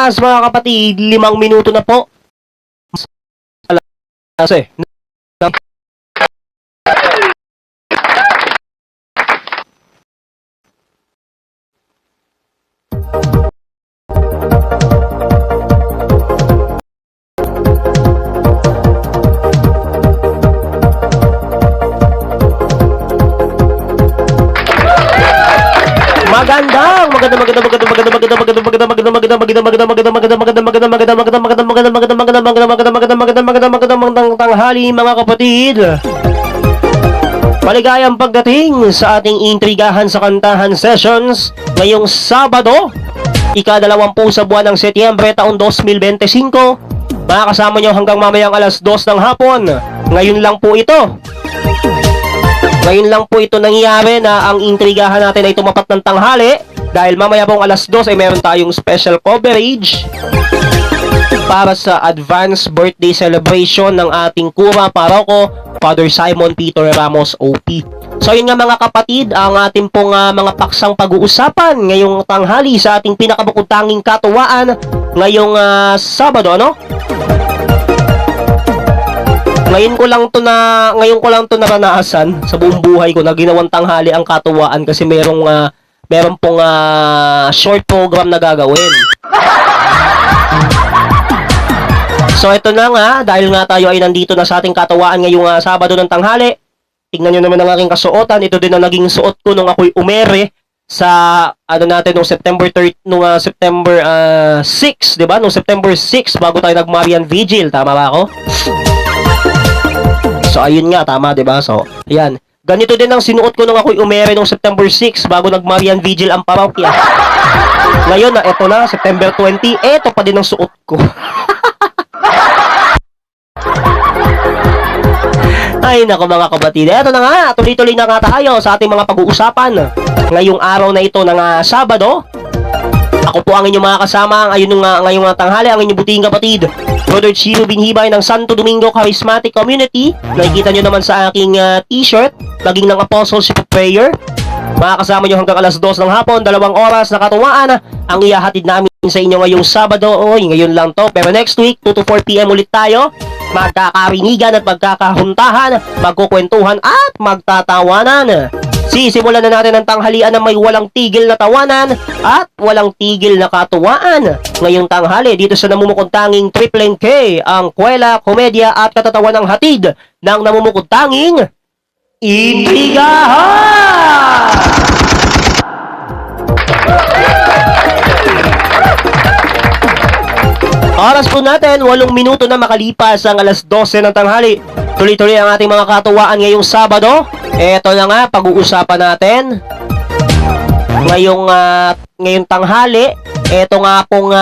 oras mga kapatid, 5 minuto na po. Kasi, magandang tanghali mga kapatid. Maligayang pagdating sa ating intrigahan sa kantahan sessions ngayong Sabado, ika-20 sa buwan ng Setyembre taong 2025. Makakasama nyo hanggang mamayang alas 2 ng hapon. Ngayon lang po ito nangyayari na ang intrigahan natin ay tumapat ng tanghali dahil mamaya pong alas 2 ay meron tayong special coverage para sa advance birthday celebration ng ating Kura Paroko, Father Simon Peter Ramos OP. So yun nga mga kapatid, ang ating pong mga paksang pag-uusapan ngayong tanghali sa ating pinakabukod tanging katuwaan ngayong Sabado, ano? Ngayon ko lang to naranasan sa buong buhay ko na ginawang tanghali ang katuwaan kasi meron pong short program na gagawin. So ito na nga, dahil nga tayo ay nandito na sa ating katuwaan ngayong Sabado ng tanghali. Tingnan nyo naman ang aking kasuotan. Ito din ang naging suot ko nung ako'y umere sa nung September 6, 'di ba? Nung September 6 bago tayo nag-Marian Vigil, tama ba ako? So ayun nga, tama 'di ba? So, ayan. Ganito din ang sinuot ko nung ako'y umere nung September 6 bago nag-Marian Vigil ang parokya. Ngayon na eto na, September 20, eto pa din ang suot ko. Ay nako mga kapatid, eto na nga, tuloy-tuloy na nga tayo sa ating mga pag-uusapan ngayong araw na ito ng Sabado. Ako po ang inyong mga kasama ngayong tanghali, ang inyong buting kapatid, Brother Chiro Binhibay ng Santo Domingo Charismatic Community. Nakikita nyo naman sa aking t-shirt, laging ng Apostleship of Prayer. Makakasama nyo hanggang alas 2 ng hapon, 2 oras na katuwaan ang ihahatid namin sa inyo ngayong Sabado. Oy, ngayon lang to, pero next week 2 to 4 PM ulit tayo. Magkakarinigan at magkakahuntahan, magkukwentuhan at magtatawanan. Sisimulan na natin ang tanghalian na may walang tigil na tawanan at walang tigil na katuwaan. Ngayong tanghali dito sa namumukod tanging Triple K, ang kwela, komedya at katatawa ng hatid ng namumukod tanging Intrigahan! Oras po natin, 8 minuto na makalipas ang alas 12 ng tanghali. Tuloy-tuloy ang ating mga katuwaan ngayong Sabado. Eto na nga, pag-uusapan natin ngayong tanghali. Eto nga pong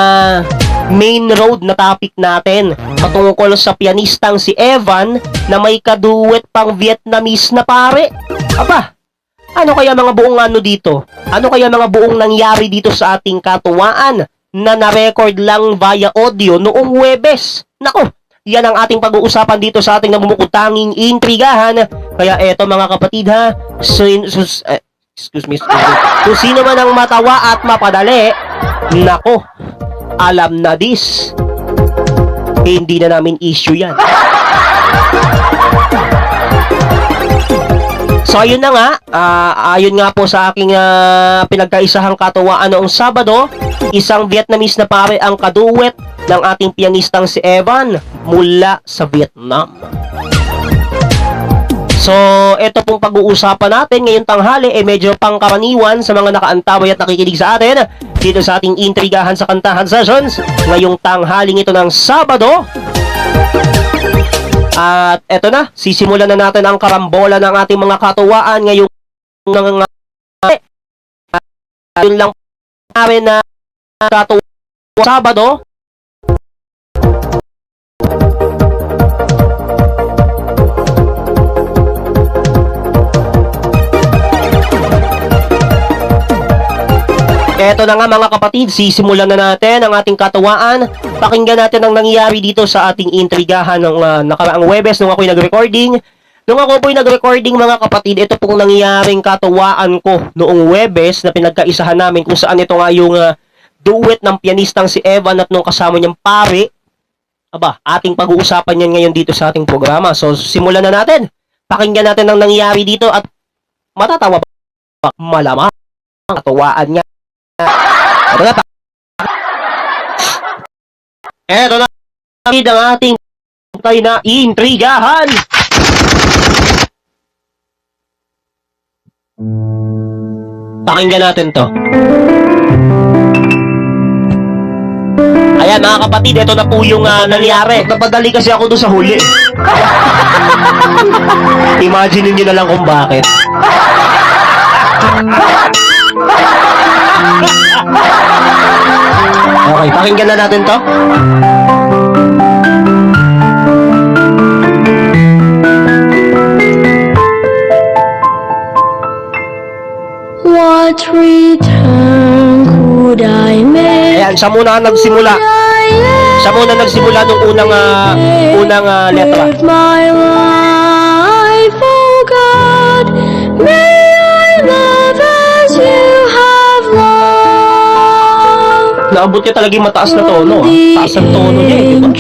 main road na topic natin patungkol sa pianistang si Evan na may kaduet pang Vietnamese na pare. Aba, ano kaya mga buong dito? Ano kaya mga buong nangyari dito sa ating katuwaan na na-record lang via audio noong Huwebes? Nako, yan ang ating pag-uusapan dito sa ating namumukod tanging intrigahan. Kaya eto mga kapatid ha, excuse me. Kung sino man ang matawa at mapadali, nako, alam na this. Hindi na namin issue yan. So ayun na nga, ayon nga po sa aking pinagkaisahang katuwaan noong Sabado, isang Vietnamese na pare ang kaduet ng ating pianistang si Evan mula sa Vietnam. So, ito pong pag-uusapan natin ngayong tanghali medyo pangkaraniwan sa mga nakaantabay at nakikinig sa atin dito sa ating intrigahan sa kantahan sessions ngayong tanghaling ito ng Sabado. At eto na, sisimulan na natin ang karambola ng ating mga katuwaan ngayong yun lang na katuwaan Sabado. Eto na nga mga kapatid, sisimulan na natin ang ating katuwaan. Pakinggan natin ang nangyari dito sa ating intrigahan ng nakaraang Huwebes nung ako'y nag-recording. Nung ako po'y nag-recording mga kapatid, ito pong nangyaring katuwaan ko noong Huwebes na pinagkaisahan namin kung saan ito nga yung duet ng pianistang si Evan at nung kasama niyang pare. Aba, ating pag-uusapan yan ngayon dito sa ating programa. So, simulan na natin. Pakinggan natin ang nangyari dito at matatawa ba? Malamang. Katuwaan niya. Ito na. Ito na. Ang ating tayo na intrigahan. Pakinggan natin to. Ayan mga kapatid, ito na po yung nangyari. Napadali kasi ako doon sa huli. Imagine nyo na lang kung bakit. Okay, pakinggan na natin to. What return could I make? Ayan, siya muna ang nagsimula. Siya muna nagsimula nung unang letra. Give my life, oh God, may I love as you have loved. Naabot niya talaga yung mataas na tono. Taas ang tono niya, di ba?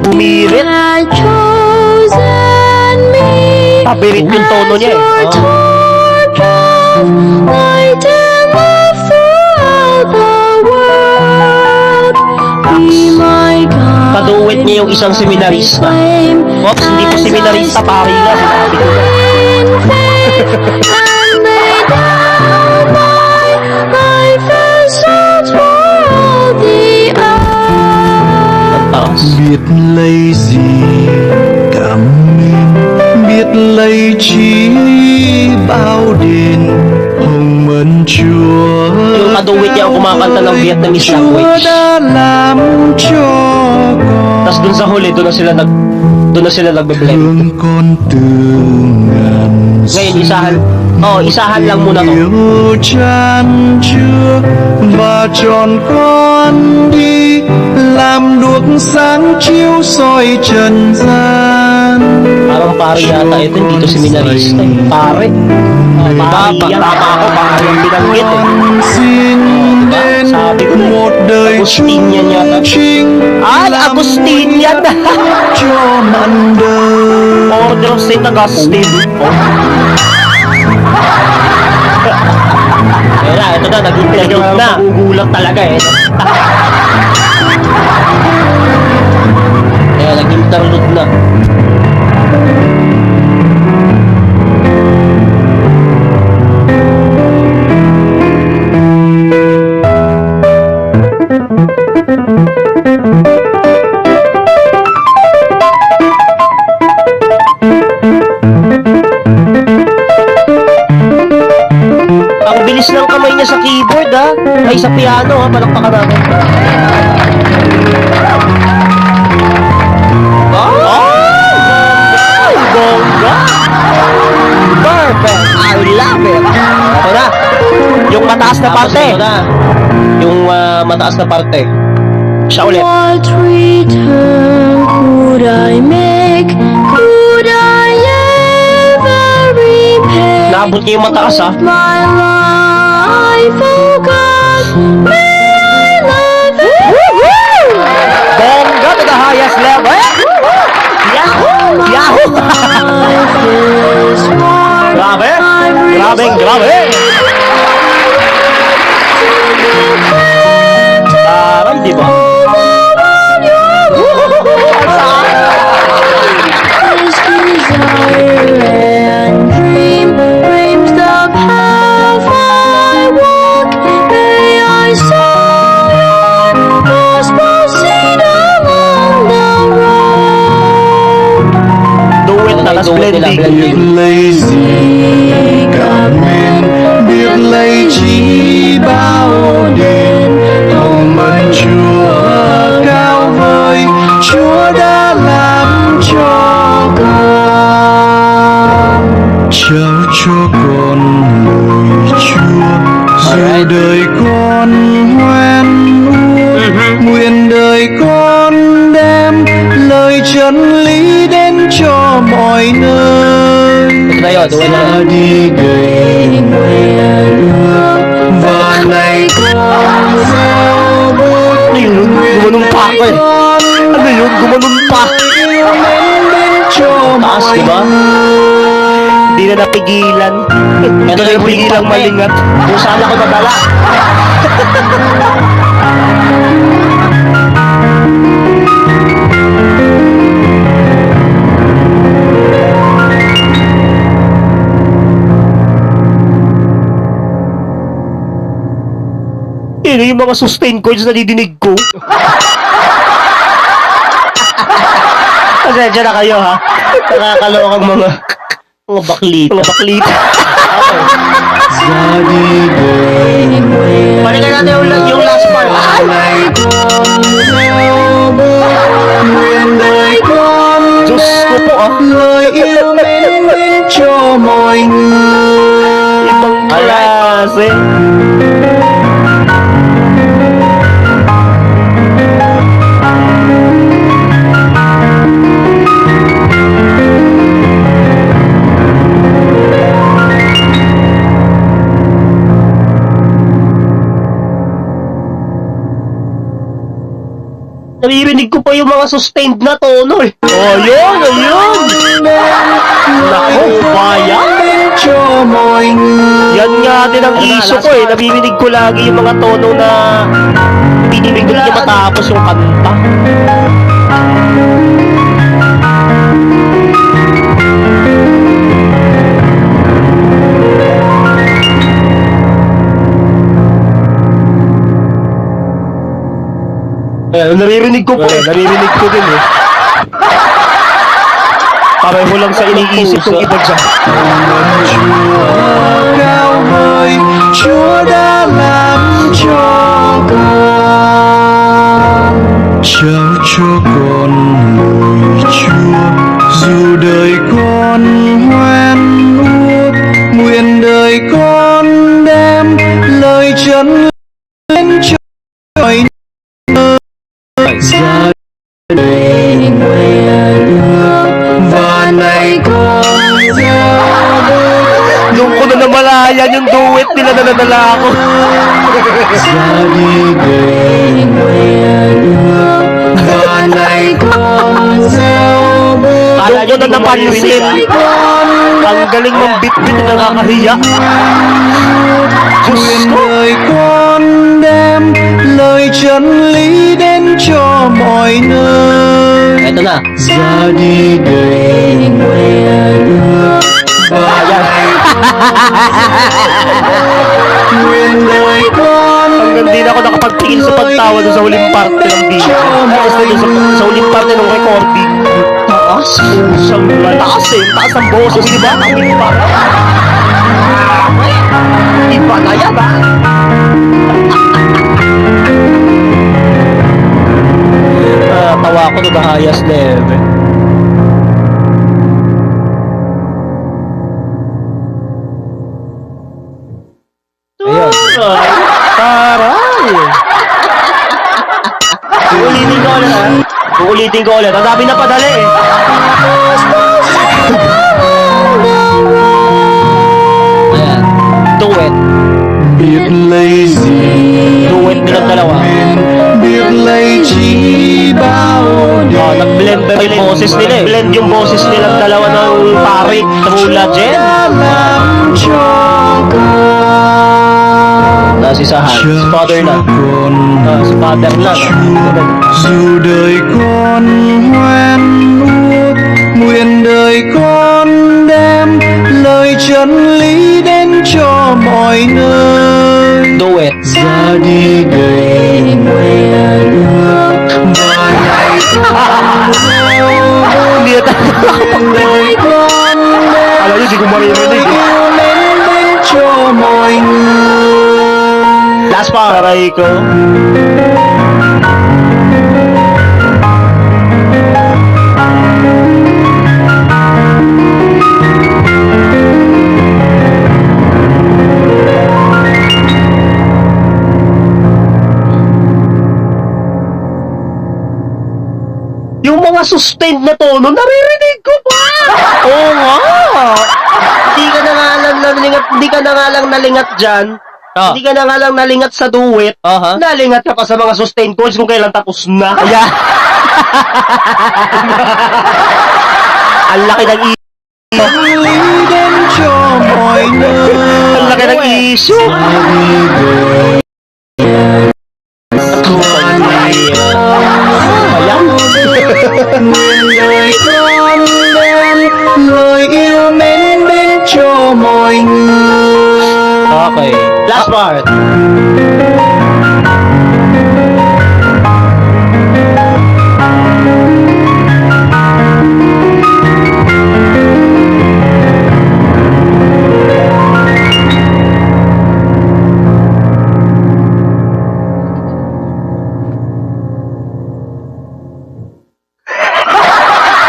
Umirit. Pabirit yung tono niya eh. Light and love throughout the world. Be my God. Kaduwet niya yung isang seminarista. Oops, hindi po seminarista, pari nga. Sinabi ko na. And lay down my life as salt for all the earth. Ang taas. Biết lấy gì cảm ơn, biết lấy chi bao đền hồng ân Chúa. Yung kaduwet niya ang kumakanta ng Vietnamese language. Chúa đã làm cho Tapos dun sa huli, doon na sila nagbe-blend. thương con từ ngàn Ngayon, isahan lang muna to. yêu chan chứa và tròn con đi làm đuốc sáng chiếu soi trần gian. Parang pare yata ito, hindi to seminarista eh. Pare. Tama ako, pare yung binanggit eh. Xin đến Sabi ko na eh. một đời Agustinian yata. chính Ay, Agustinian! cho mặn đời. Order of St. Augustine. Ayun na, ito na, nag-interlude na. Magugulat talaga eh. Ayan, nag-interlude na. Ang bilis ng kamay niya sa keyboard ha. Ay sa piano ha, palakpakan natin. Oh! Bongga! Perfect! I love it! Ito na, yung mataas na parte. Yung mataas na parte. Siya ulit. What return could I make? Could I ever repay? Naabot niya yung mataas ha. My life, oh God, may I love it. Bongga to the highest level. Yahoo! Yahoo! Life is worth Grabe! my Grabe! Grabe! Taray, di ba? This desire and dream frames the path I walk. May I sow your gospel seed along the road. Duet na, tas blending. Biết lấy gì cảm ơn, biết lấy chi bao đền hồng ân Chúa cao vời. Chúa đã làm cho con trao cho con lời Chúa. Dù đời con hoen ưu, nguyện đời con đem lời chân lý đến cho mọi nơi. Ito na yun, duet na. Ta đi gầy nguyện ước và này con gieo bút Ano yun? Gumanong pa ako eh. Ano yun? Gumanong pa. yêu mến đến cho Taas, mọi diba? người. Hindi na napigilan. Hindi na napigilan malingat. Kung saan ako nadala. Yun yung mga sustain chords na didinig ko. Pasensya na kayo ha. Nakakalokang mga baklit. Mga baklit. Ra đi đời Balikan natin yung last part. Ay! này con gieo bút nguyện đời con Diyos ko po ah. lời yêu mến đến cho mọi người. Ibang klase. Naririnig ko pa yung mga sustained na tono eh. Oh, yun, ayun. Nako, bayan. Đến cho mọi người. Yan nga din ang issue ko eh. Nabibig ko lagi yung mga tono na pinibig ko lagi matapos yung kanta. Naririnig ko po eh. Naririnig ko din eh. Pareho lang sa iniisip kong iba dyan. Cao vời Chúa đã làm cho con trao cho con lời Chúa dù đời con hoen uất nguyện đời con đem lời chân lên cho mọi nơi ra đây nguyện và này con gieo Nung ko na namalayan yung duet nila na nadala ako. ra đi đời và này con gieo bút Kala nyo na napansin. Ang galing ng bit-bit na nakakahiya. Diyos nguyện ko. đời con đem lời chân lý đến cho mọi nơi. Ito na. Ra đi đời và này nguyện đời con Hanggang di na ako nakapagtingin sa pagtawa doon sa huling parte ng video. Ay, sa huling parte ng recording. Taas? Siyang taas eh. Taas ang boses, di ba? Ang iba. Iba na yan, ba? Tawa ko to the highest level. Ayun. Taray! Uulitin ko ulit ha. Uulitin ko ulit. Ang dami na padali eh. Ayan. Duet. biết lấy gì Duet nilang dalawa. biết lấy chi bao Oh, nag-blend ba yung boses nila eh. Blend yung boses nilang dalawa ng pare. True Legend. làm cho con Na si Sahan. Si father na. con Si father na. dù đời con hoen uất nguyện đời con đem lời chân lý đến cho mọi nơi. Duet. Ra đi đời và này Hindi na tayo đời con đem Alam niyo, di ko maririnig eh. yêu mến đến cho mọi người. Last part. Aray ko. Yung mga sustained na tono, naririnig ko pa! Oo nga! Hindi ka na nga lang nalingat dyan. Oh. Hindi ka na nga lang nalingat sa duet, Aha. nalingat ka pa sa mga sustain chords kung kailan tapos na. Kaya, ang laki ng Leading cho mọi nơi. ang laki ng issue. Ayan. Nguyện đời con đem lời yêu mến đến cho mọi người. Okay. Last part.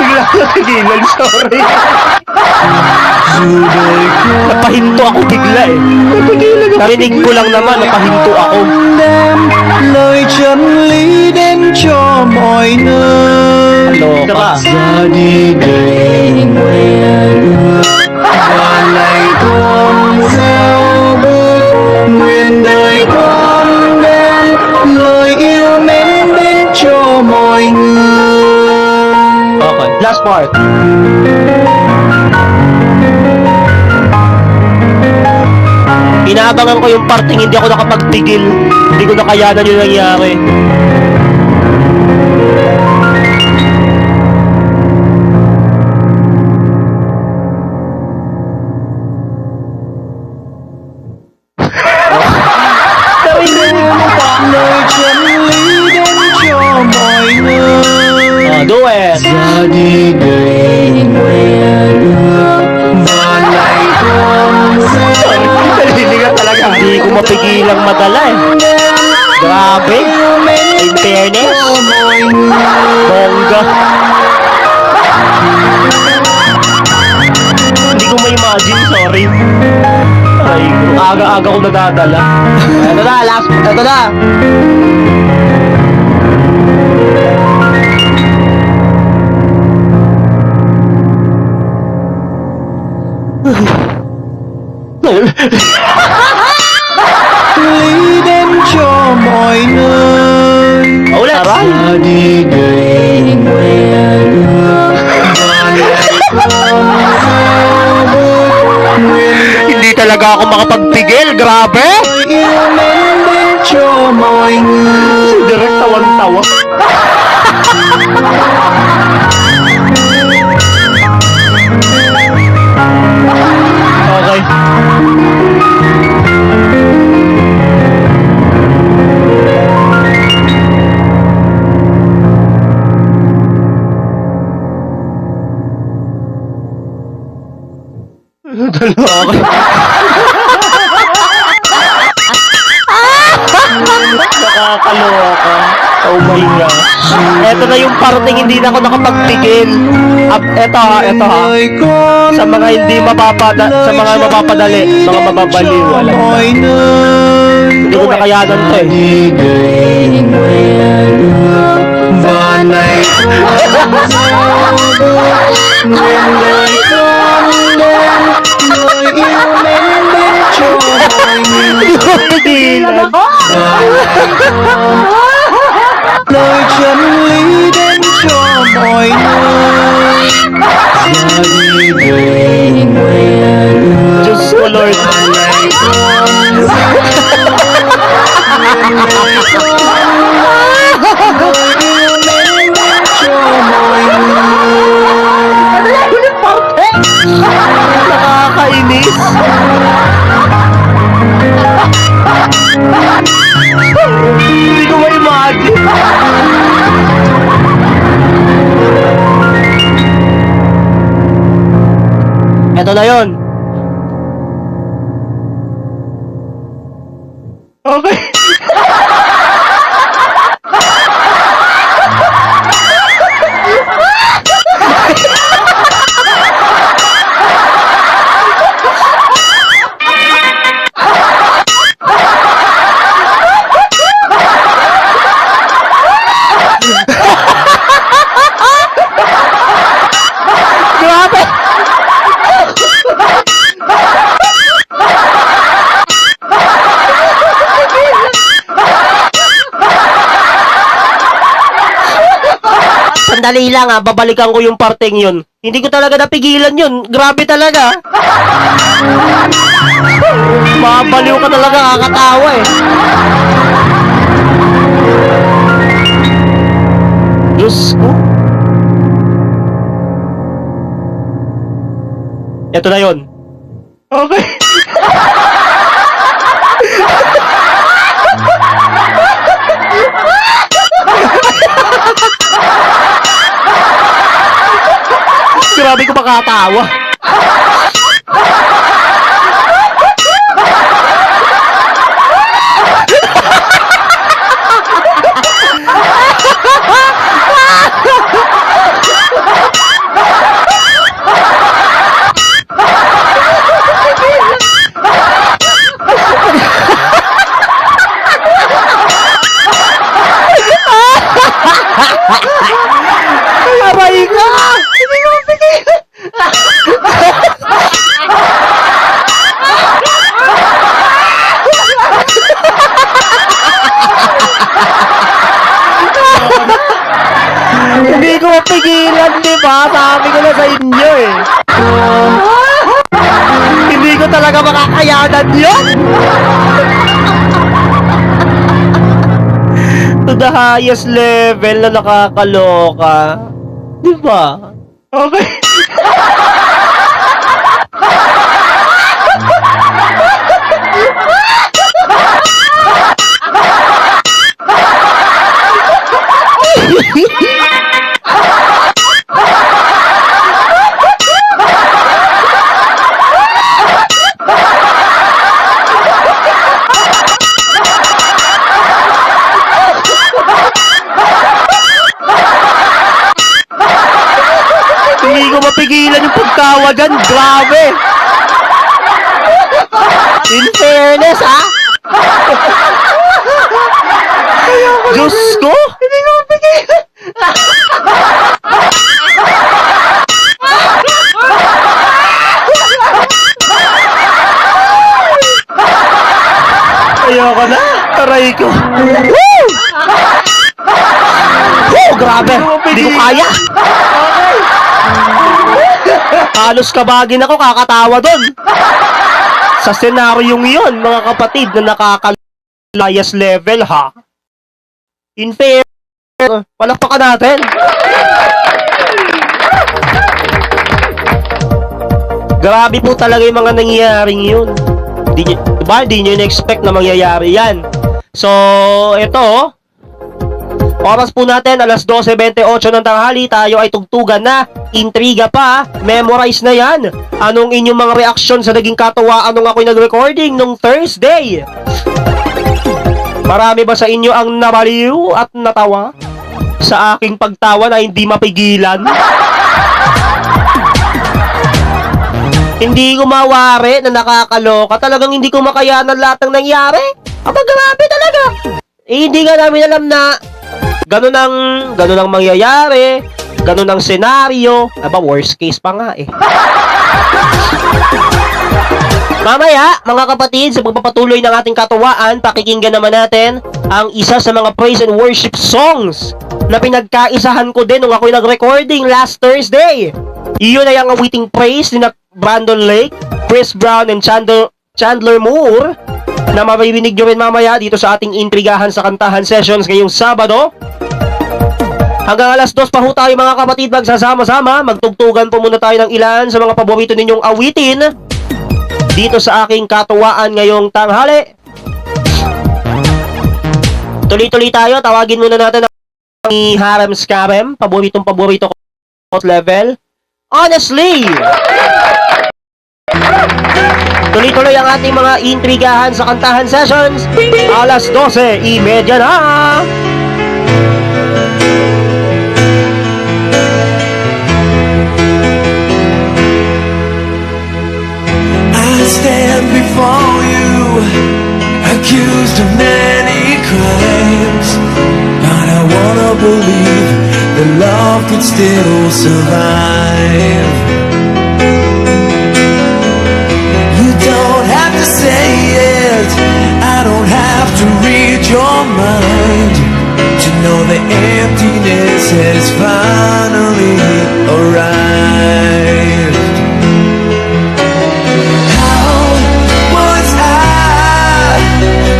Bigla ko natigilan, sorry. Dù đời con Napahinto ako bigla eh. Narinig ko lang naman, napahinto ako. đem lời chân lý đến cho mọi nơi. Loka. Ra đi để và lại con theo bước nguyện đời con đem lời yêu mến đến cho mọi người. Okay. Last part. Inaabangan ko yung parting hindi ako nakapagpigil. Hindi ko nakayanan yung nangyari. Lời chân lý đến cho mọi nơi. Do it. Ra đi để và lại con Naliligat talaga. Hindi ko mapigilang madala eh. Grabe. In fairness. Bongga. Hindi ko ma-imagine, sorry. Ay, aga-aga ko nadadala. Ito na, last. Ito na. lý đến cho mọi nơi. Ulit. Aray. Ra đi để và lại con theo bước nguyện Hindi talaga ako makapagpigil. Grabe. đời yêu mến đến cho mọi người. Direct tawan-tawa. Okay. Dalawa okay. Nakakaloka. Oh my gosh. Eto na yung parting hindi na ako nakapagpigil. Eto ha. Đời con Sa mga hindi sa mga mapapadali, mga mababaliw, alam mo. mọi nơi. Hindi ko nakayanan to eh. Đi để và này nguyện lời con đem lời yêu mến đến cho mọi người. Pigilan. Lời chân lý đến cho mọi nơi. Ra đi để Diyos ko Lord. này con Nakakainis. Hindi ko ma-imagine. Eto na yon. Okay. Grabe! Sandali lang babalikan ko yung parteng yun. Hindi ko talaga napigilan yun. Grabe talaga. Mabaliw ka talaga, kakatawa eh. Diyos ko. Ito na yun. Okay. Grabe ko makatawa. Aray ka! Hindi ko mapigil! Hindi ko mapigilan, di ba? Sabi ko na sa inyo eh. Hindi ko talaga makakayanan yun. To the highest level na nakakaloka. Di ba? Okay. Hindi ko mapigilan yung pagtawa dyan. Grabe. In fairness, Diyos ko. Hindi ko mapigilan. Ayoko na. Aray ko. Woo! Woo! Grabe. Hindi ko kaya. Halos kabagin ako, kakatawa doon. Sa senaryong yun, mga kapatid, na nakakalayas level, ha? In fair, palakpakan natin. Grabe po talaga yung mga nangyayaring yun. Diba? Di nyo in-expect na mangyayari yan. So, ito, oras po natin, alas 12:28 ng tanghali, tayo ay tugtugan na. Intriga pa, memorize na yan. Anong inyong mga reaksyon sa naging katawaan nung ako'y nag-recording nung Thursday? Marami ba sa inyo ang nabaliw at natawa sa aking pagtawa na hindi mapigilan? Hindi ko mawari na nakakaloka. Talagang hindi ko makayanan lahat ng nangyari. Aba, grabe talaga. Hindi nga namin alam na ganun ang mangyayari, ganun ang senaryo. Aba, worst case pa nga eh. Mamaya, mga kapatid, sa pagpapatuloy ng ating katuwaan, pakikinggan naman natin ang isa sa mga praise and worship songs na pinagkaisahan ko din nung ako'y nag-recording last Thursday. Iyon ay ang awiting praise ni Brandon Lake, Chris Brown, and Chandler Moore na maririnig nyo rin mamaya dito sa ating intrigahan sa kantahan sessions ngayong Sabado. Hanggang alas 2 pa ho tayo mga kapatid magsasama-sama. Magtugtugan po muna tayo ng ilan sa mga paborito ninyong awitin dito sa aking katuwaan ngayong tanghali. Tuloy-tuloy tayo. Tawagin muna natin ang Harem Scarem. Paborito ko level. Honestly! Tuloy-tuloy ang ating mga intrigahan sa kantahan sessions. Alas 12:30 na! I stand before you, accused of many crimes, but I wanna believe that love could still survive. You don't have to say it, I don't have to read your mind to know the emptiness has finally arrived. How was I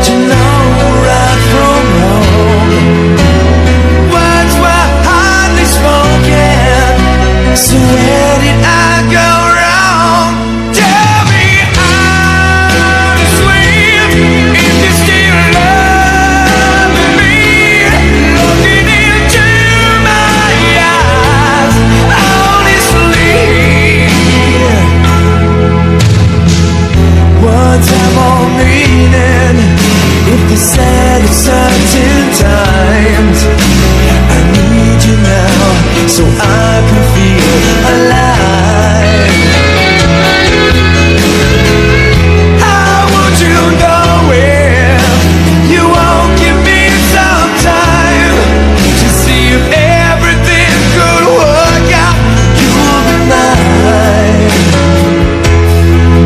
to know right from wrong? Words were hardly spoken, so where did I go wrong? Tell me honestly, if you still love me. Looking into my eyes, honestly, words have all meaning if they said at certain times. I need you now so I can feel alive. How would you know if you won't give me some time to see if everything could work out? You'll be mine.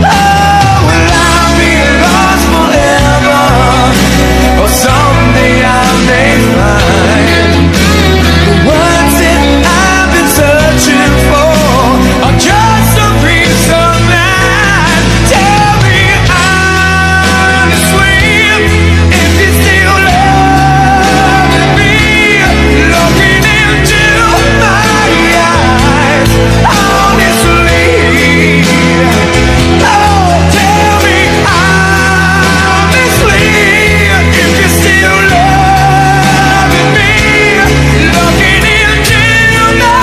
Oh, will I be lost forever, or someday I may find the words that I've been searching for are just a piece of mind. Tell me honestly, if you still love me. Looking into my eyes, honestly. Oh, tell me honestly, if you still love me. Looking into my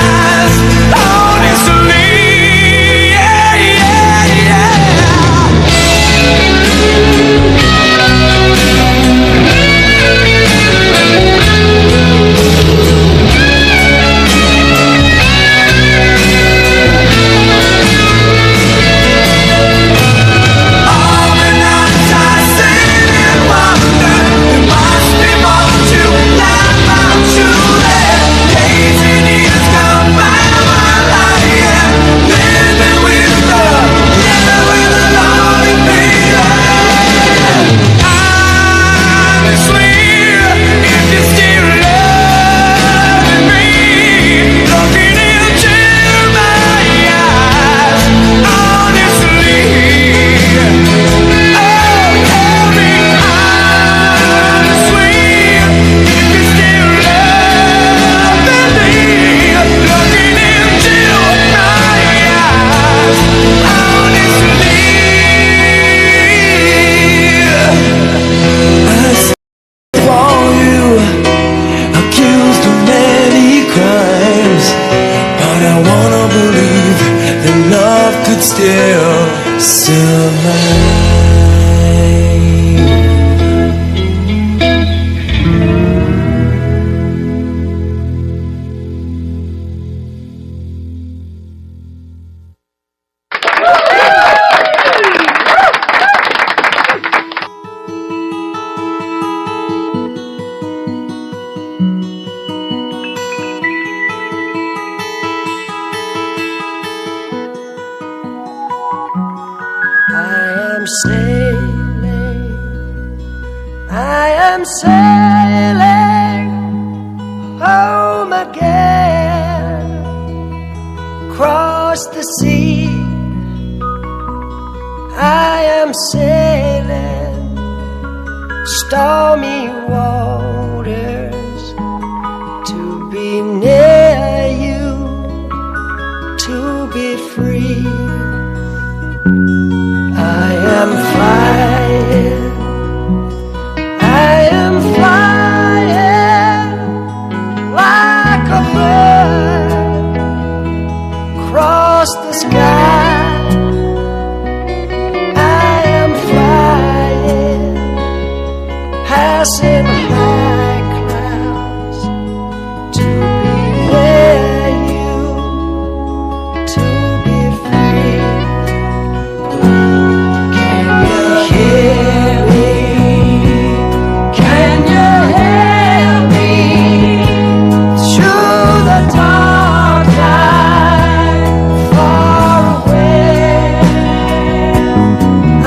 eyes, honestly. Yeah, yeah, yeah. All the nights I sit and wonder, there must be more to life, I'm sure. Days and years come by while I am living with love, living with a lonely feeling. Honestly, if you still love me. Looking into my eyes, honestly. Oh, tell me honestly, if you still love me. Looking into my eyes, honestly. I for you, accused of many crimes, but I wanna believe that love could still survive. I am sailing home again, across the sea. I am sailing stormy waters to be near you, to be free. I am flying, I am flying like a bird across the sky. I am flying, passing high clouds to be near you, to be free. Can you hear me? Can you hear me? Through the dark night, far away. I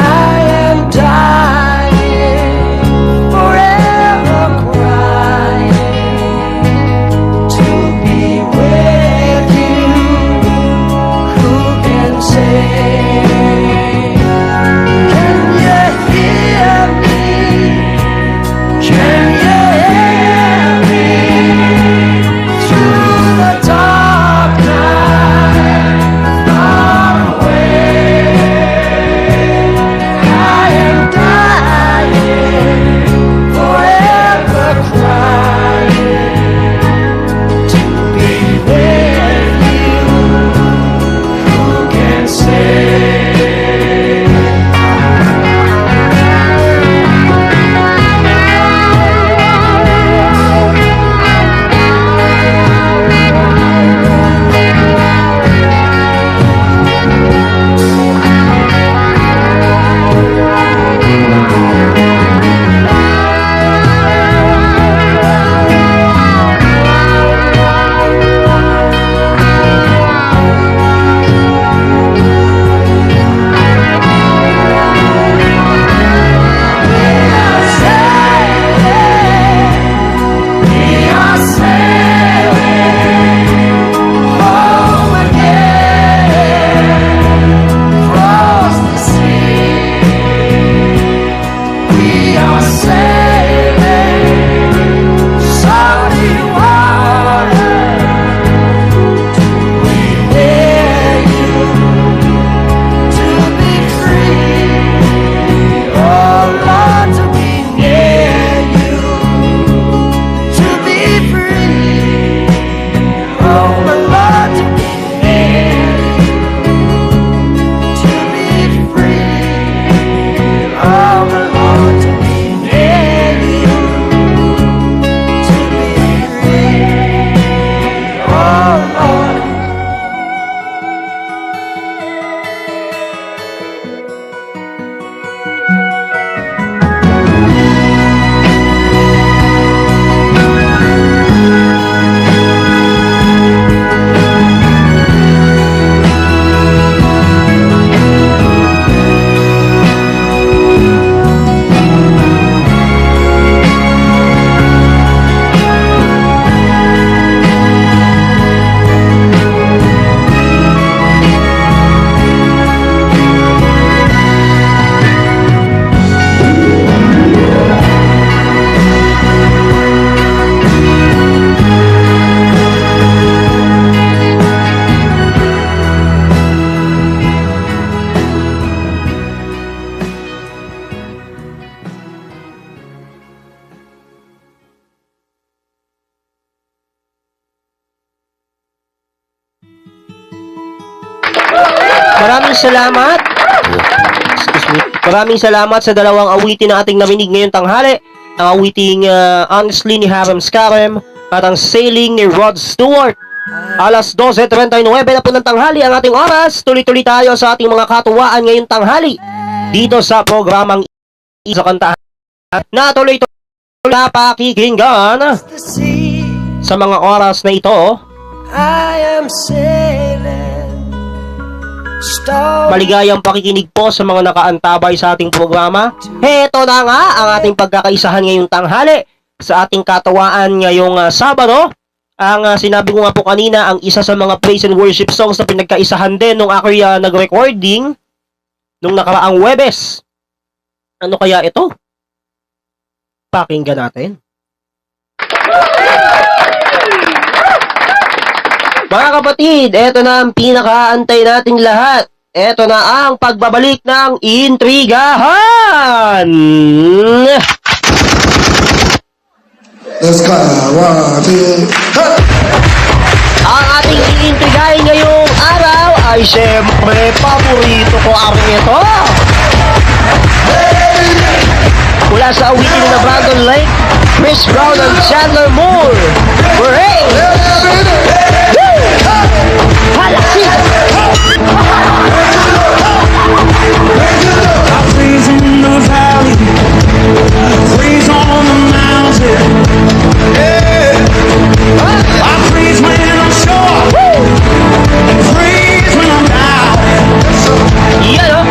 am dying for every salamat. Excuse me. Maraming salamat sa dalawang awitin na ating narinig ngayong tanghali. Ang awiting Honestly ni Haram Scarem at ang Sailing ni Rod Stewart. Alas 12:39 na po ng tanghali ang ating oras. Tuloy-tuloy tayo sa ating mga katuwaan ngayong tanghali dito sa programang sa kantahan na tuloy-tuloy na pakikinggan The sea, sa mga oras na ito. I am sailing. Storm Maligayang pakikinig po sa mga nakaantabay sa ating programa. Heto na nga ang ating pagkakaisahan ngayong tanghali sa ating katawaan ngayong Sabado. Ang sinabi ko nga po kanina, ang isa sa mga praise and worship songs na pinagkaisahan din nung ako nag-recording nung nakaraang Huwebes. Ano kaya ito? Pakinggan natin. Mga kapatid, eto na ang pinakaantay nating lahat. Eto na ang pagbabalik ng intrigahan! Let's go. 1, 2, Ang ating iintrigahin ngayong araw ay syempre paborito ko ang ito. Mula sa awitin na Brandon Lake, Chris Brown and Chandler Moore. Hooray! Woo! Halaksi! I freeze in the valley, freeze on the mountain. I freeze when I'm sure, and freeze when I'm down. Yan o!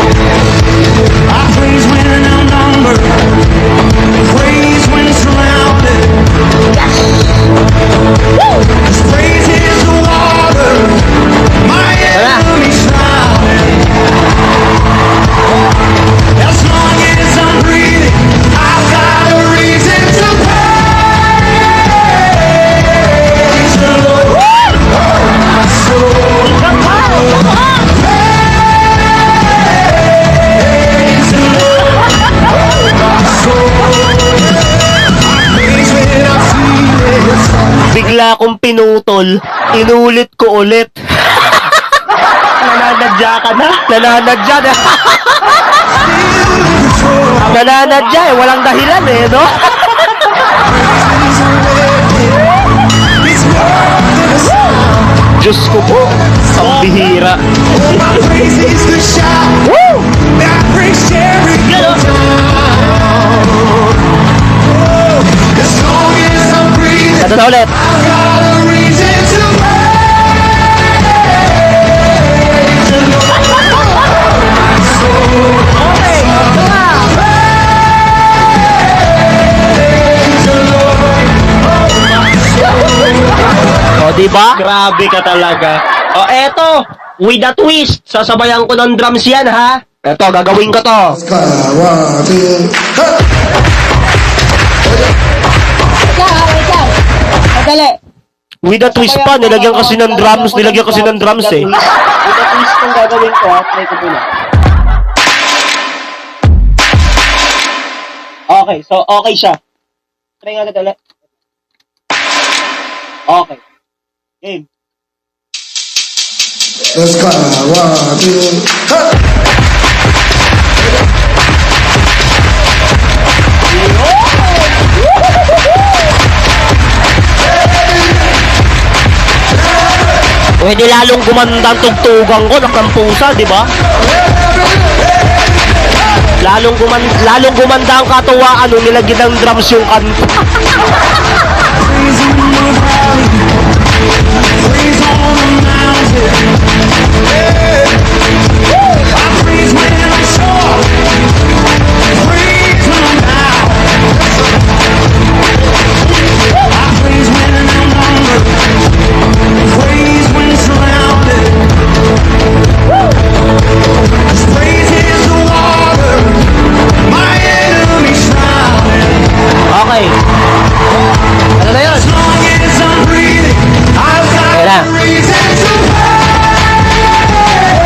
I freeze when I'm numbered, freeze when surrounded. This freeze is the water, my enemy's drowning. As long as I'm breathing, I've got a reason to praise the Lord. My soul, praise the Lord. My soul, praise when I feel it. Bigla akong pinutol. Inulit ko ulit. Nananadya ka na? Nananadya na. Nananadya eh. Walang dahilan eh, no? It's more than a song. Diyos ko po. Ang bihira. My praise is the shout that brings Jericho down. Oh, as long as I'm breathing, Ito na ulit. I've got a reason to praise the Lord. My soul, praise the Lord. My soul. O, diba? Grabe ka talaga. O, eto. With a twist. Sasabayan ko ng drums yan, ha? Eto, gagawin ko to. let's go. 1, 2, With a twist pa. Nilagyan kasi ng drums. Nilagyan kasi ng drums eh. With a twist kung gagawin ko, ha? Try ko muna. Okay, so okay siya. Try nga natin ulit. Okay. Game. let's go. 1, 2, Pwede lalong gumanda ang tugtugan ko ng kampusa, di ba? Lalong gumanda ang katuwaan nung nilagyan ng drums yung kanta. Freeze in the valley, freeze on the mountain. I freeze when I'm sure, freeze when I'm down. I freeze when I'm hungry, freeze when surrounded. This freeze is the water, my enemy's drowning. Okay. Ano na yun? As long as I'm breathing, I've got Kaya na. a reason to praise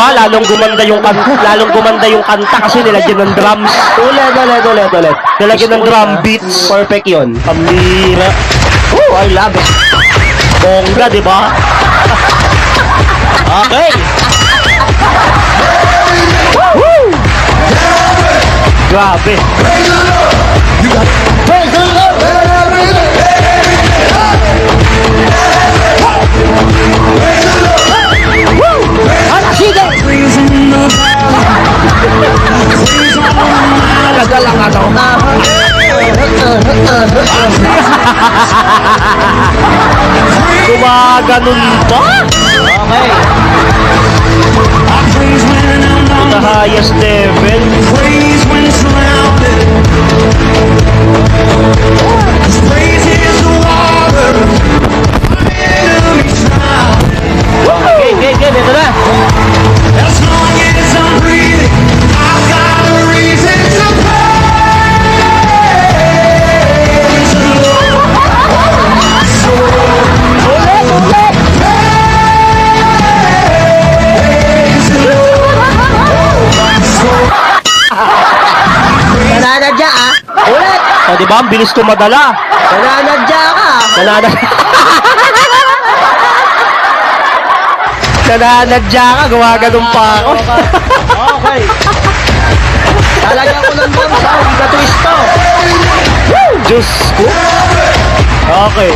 ba? Lalong gumanda yung kanta kasi nilagyan ng drums. Ulit. Nilagyan ng Gusto ko drum yun, ah. beats. Perfect yun. Pambira. Oh, I love it. Bongga, di ba? Okay. Woo! Grabe. Talaga lang ano. Gumaganon pa? Okay. To the highest level. Game. Ito na. Nananadya ah. Ulit. O, di ba? Ang bilis ko madala. Nananadya ka. Nananadya ka, gumaganon pa ako. Okay. Talagyan ko ng drum sound. With a twist to. Diyos ko. Okay.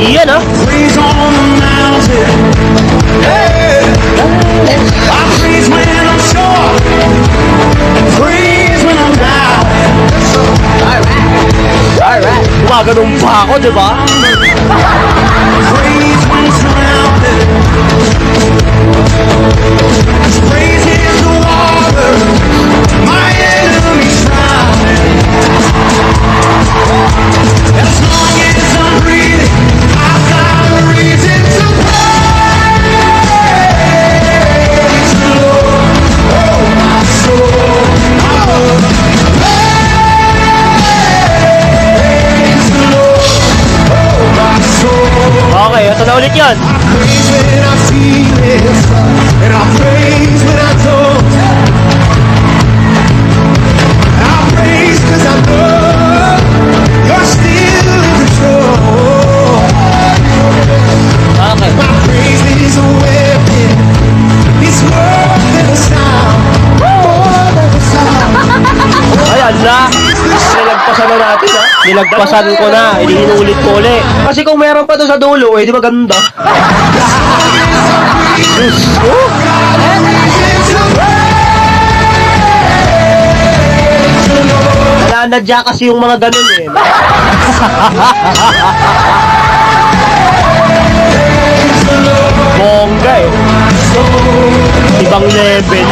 Iyan ah. Alright. Gumaganon pa ako, di ba? Okay, ito na ulit yun. Ay, ala. Nilagpasan na natin, ha? Nilagpasan ko na. Ininulit ko ulit. Kasi kung meron pa doon sa dulo, eh, di ba ganda? Diyos ko. Nananadya kasi yung mga ganun eh. Bongga eh. Ibang level.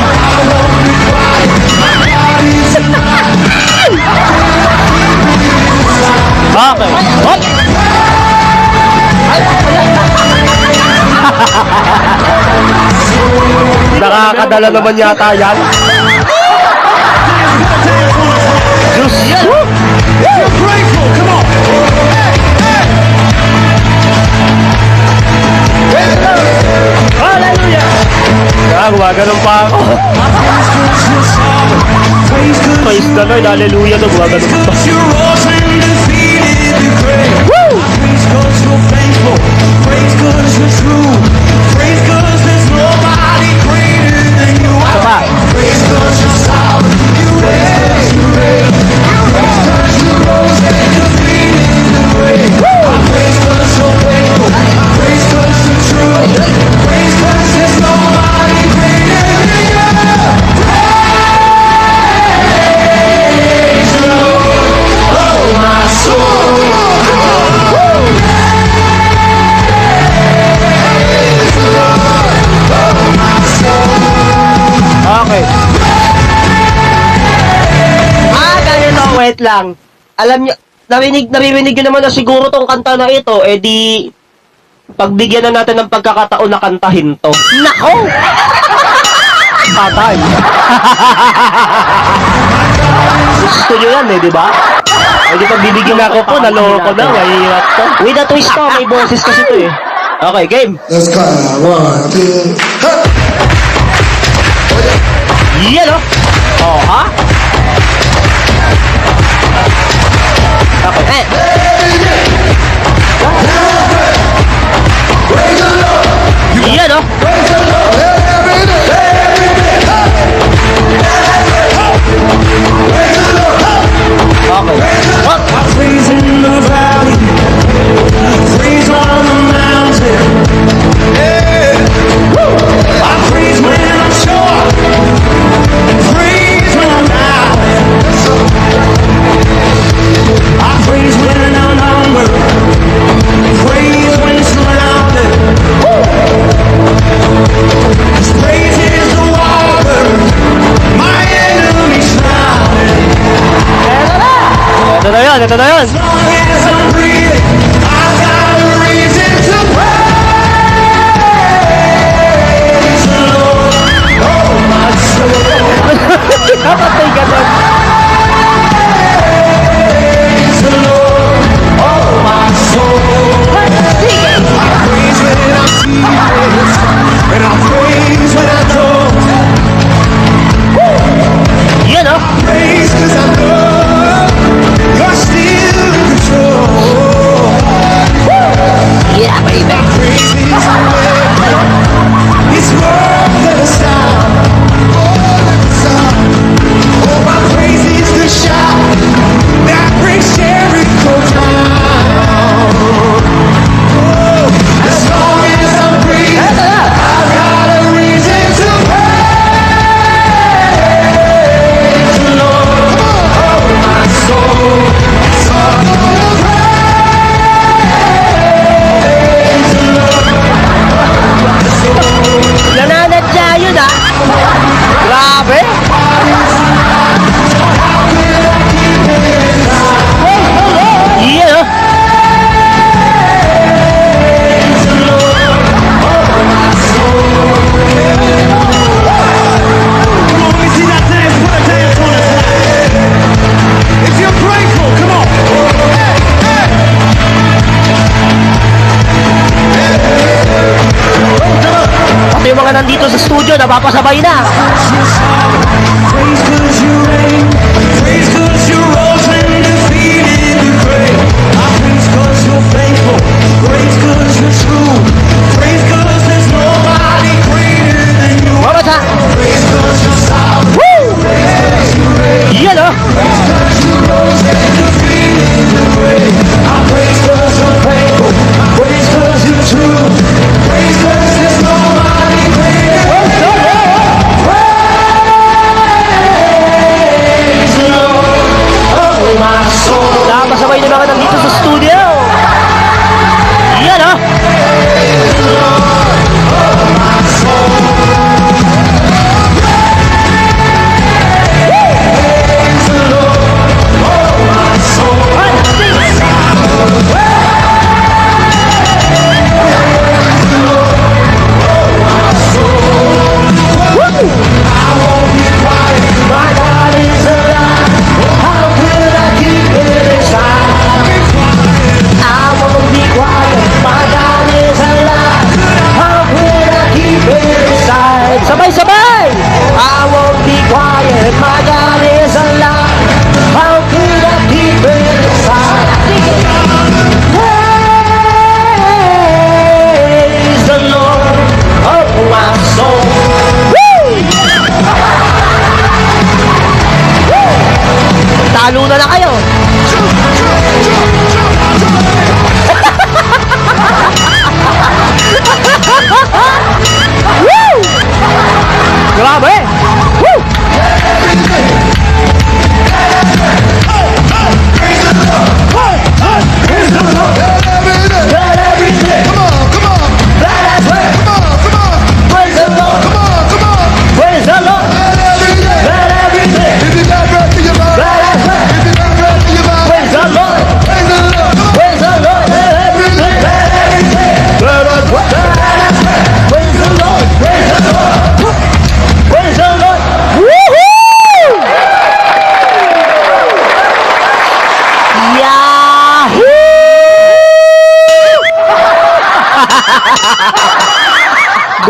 Okay. What? Nakakadala naman yata yan. Diyos ko. Hallelujah! Gumaganon pa ako. Praise the Lord, hallelujah, no, gumaganon pa. Woo! Isa pa. Okay. Ganito, wait lang. Alam nyo, naririnig nyo naman na siguro tong kanta na ito, eh di, pagbigyan na natin ng pagkakataon na kantahin to. Nako! Patay. Gusto nyo yan eh, di ba? Hindi pagbibigyan ako po, naloko na, mahirap to. With a twist to, may boses kasi to eh. Okay, game. Let's go. 1, 2, Yan o. Oh, ha? Okay, Yan o. Okay. What? Praise in the valley, praise on the mountain. Yeah. I praise when I'm short, praise when I'm down. I praise when I'm hungry, praise when it's surrounded. This praise is the water my enemies drowning. Ito na yun, ito na yun. As long as I'm breathing, I've got a reason to praise the Lord. Oh, my soul. Kapatay ka doon. Praise the Lord. Oh, my soul. I praise when I'm serious, and I praise when I don't. Yan o. Praise 'cause I know you're still in control. Yeah, baby. Praise is a weapon. It's more than a sound. Oh, my praise is the shout that brings Jericho down. Oh, as long as I'm breathing, I've got a reason to praise the Lord. Oh, my soul, song of praise the Lord. Nananadya yun ah. Grabe. Yan o. Let me see that dance, put a dance on it tonight. If you're grateful, come on. Pati yung mga nandito sa studio, napapasabay na. Praise 'cause you reign. Praise 'cause you rose and defeated the grave. I praise 'cause you're faithful. Praise 'cause you're true. Praise 'cause there's nobody greater than you. Mga sa. Praise 'cause you're sovereign. Woo! Yan o. Praise 'cause you rose and defeated the grave. I praise 'cause you're faithful. Praise 'cause you're true. Praise 'cause there's nobody greater than you. Praise the Lord, oh my soul. Napasabay na mga nandito sa studio. Yan o. My God is alive. How could I keep it inside?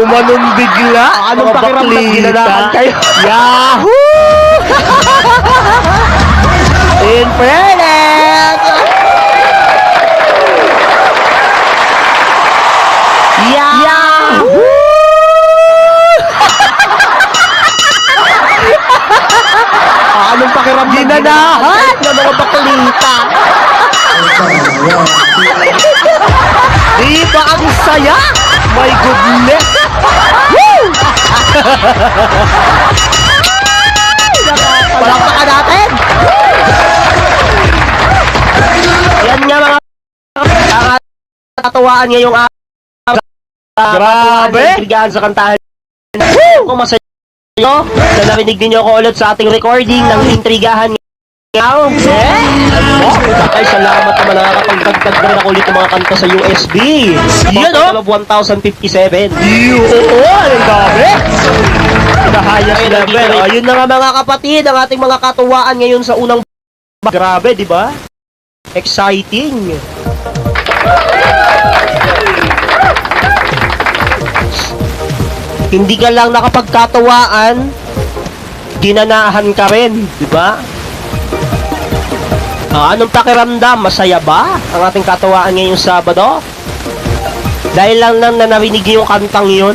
Gumanon bigla. Anong pakiramdam? Ginanahan kayo? Yahoo! In fairness! Yahoo! Anong pakiramdam? Ginanahan ng mga baklita. Di ba ang saya? My goodness! Woo! Palakpakan natin! Yan nga mga katawaan ngayong araw. Grabe! Intrigahan sa kantahan. Kung masaya nyo, na narinig ninyo ko ulit sa ating recording ng intrigahan ngayon. Ay, salamat naman, nakakapagdagdag na rin ako ulit ng mga kanta sa USB. Yan o! 1,057. Oo, ang dami. The highest level. Ayun na nga mga kapatid, ang ating mga katuwaan ngayon sa unang grabe, di ba? Exciting. Hindi ka lang nakapagkatuwaan, ginanahan ka rin, di ba? Anong pakiramdam? Masaya ba ang ating katuwaan ngayong Sabado? Dahil lang nang narinig yung kantang yun?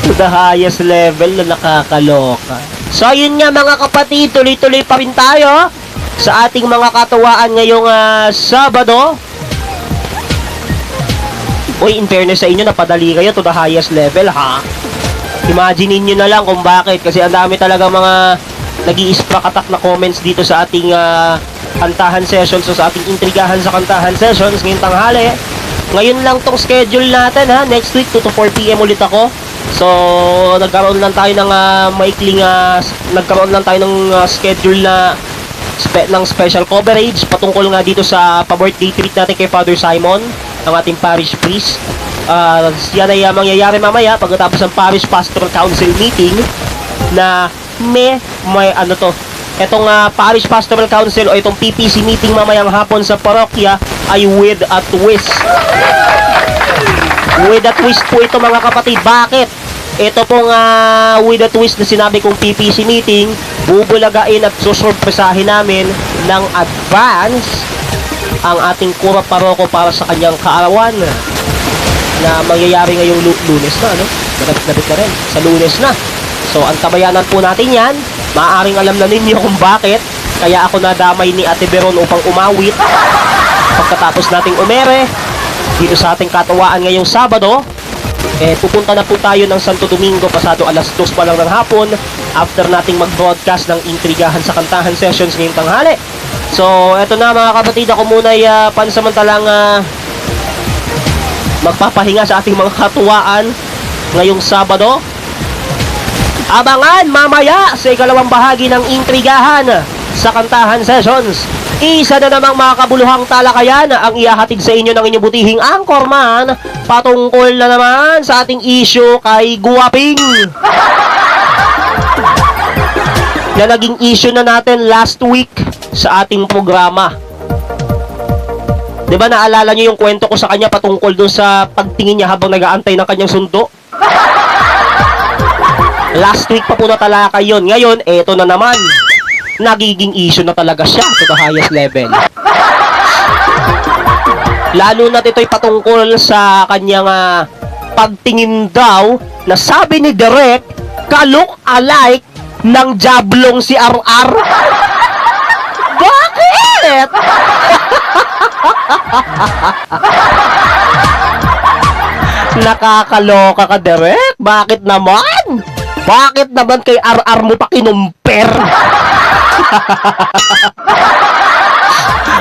To the highest level na nakakaloka. So yun nga mga kapatid, tuloy-tuloy pa rin tayo sa ating mga katuwaan ngayong Sabado. Uy, in fairness sa inyo, napadali kayo to the highest level, ha? Imagine niyo na lang kung bakit. Kasi ang dami talaga mga nag-i-sprack-attack na comments dito sa ating kantahan sessions o sa ating intrigahan sa kantahan sessions ngayong tanghali. Ngayon lang tong schedule natin, ha? Next week, 2 to 4 p.m. ulit ako. So, nagkaroon lang tayo ng maikling nagkaroon lang tayo ng schedule na ng special coverage patungkol nga dito sa pa-birthday treat natin kay Father Simon, ang ating parish priest. Yan ay mangyayari mamaya pagkatapos ng Parish Pastoral Council meeting na may ano to, etong Parish Pastoral Council o itong PPC meeting mamayang hapon sa parokya ay with a twist. With a twist po ito mga kapatid. Bakit? Ito pong with a twist na sinabi kong PPC meeting, bubulagain at susurpresahin namin ng advance ang ating kura paroko para sa kanyang kaarawan na mangyayari ngayong Lunes na, ano? Nabit na rin, sa Lunes na. So, antabayanan po natin yan. Maaaring alam na ninyo kung bakit. Kaya ako nadamay ni Ate Beron upang umawit. Pagkatapos nating umere, dito sa ating katuwaan ngayong Sabado, pupunta na po tayo ng Santo Domingo pasado alas 2 pa lang ng hapon after nating mag-broadcast ng intrigahan sa kantahan sessions ngayong tanghali. So, eto na mga kapatid, ako muna ay pansamantalang magpapahinga sa ating mga katuwaan ngayong Sabado. Abangan mamaya sa ikalawang bahagi ng intrigahan sa kantahan sessions. Isa na namang mga kabuluhang talakayan ang ihahatid sa inyo ng inyong butihing anchorman patungkol na naman sa ating issue kay Guwaping na naging issue na natin last week sa ating programa. Diba naalala nyo yung kwento ko sa kanya patungkol dun sa pagtingin niya habang nag-aantay ng kanyang sundo? Last week pa po natalakay yun. Ngayon, eto na naman. Nagiging issue na talaga siya to the highest level. Lalo na ito'y patungkol sa kanyang pagtingin daw na sabi ni Derek, ka-look alike ng jablong si RR. Bakit? Nakakaloka ka, Derek. Bakit naman? Bakit naman kay RR mo pa kinumper?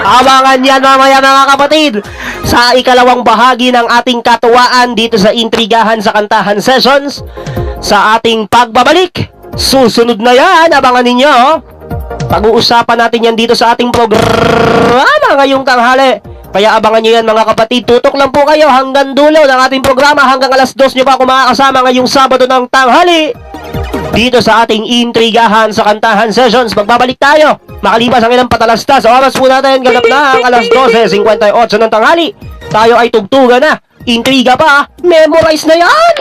Abangan yan mamaya mga kapatid sa ikalawang bahagi ng ating katuwaan dito sa intrigahan sa kantahan sessions sa ating pagbabalik. Susunod na yan, abangan ninyo. Pag-uusapan natin yan dito sa ating programa ngayong tanghali. Kaya abangan nyo yan mga kapatid. Tutok lang po kayo hanggang dulo ng ating programa. Hanggang alas 2 nyo pa ako makakasama ngayong Sabado ng tanghali dito sa ating intrigahan sa kantahan sessions. Magbabalik tayo makalipas ang ilang patalastas. Sa oras po natin ganap na ang alas 12:58 ng tanghali tayo ay tugtugan na. Intriga pa, memorize na yan!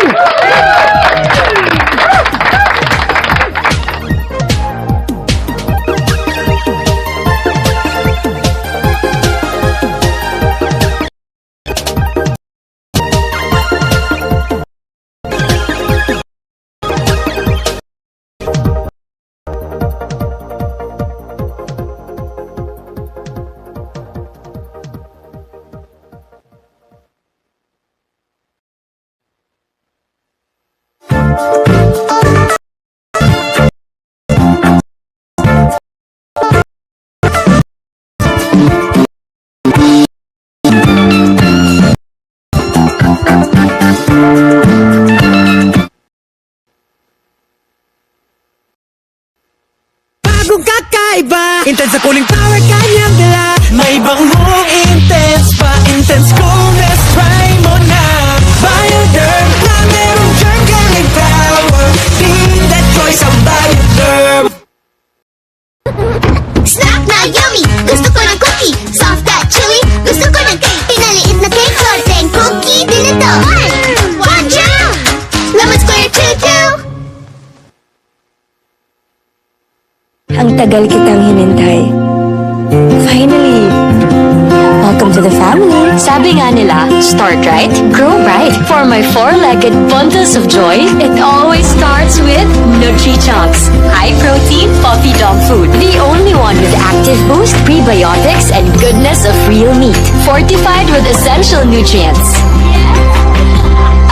Bagong kakaiba, intense sa cooling power kanyang dala. May bangong intense pa, intense coolness, try mo na. Bioderm na merong germ killing power. Be that choice ang Bioderm. Snack na yummy! Gusto ko ng cookie! Soft at chewy! Gusto ko ng cake! Pinaliit na cake! Sorteng cookie din ito! One jam! Lemon square choo-choo! Ang tagal kitang hinintay. Finally! Welcome to the family. Sabi nga nila, start right, grow right. For my four-legged bundles of joy, it always starts with Nutri-Chunks. High-protein puppy dog food. The only one with active boost, prebiotics, and goodness of real meat. Fortified with essential nutrients.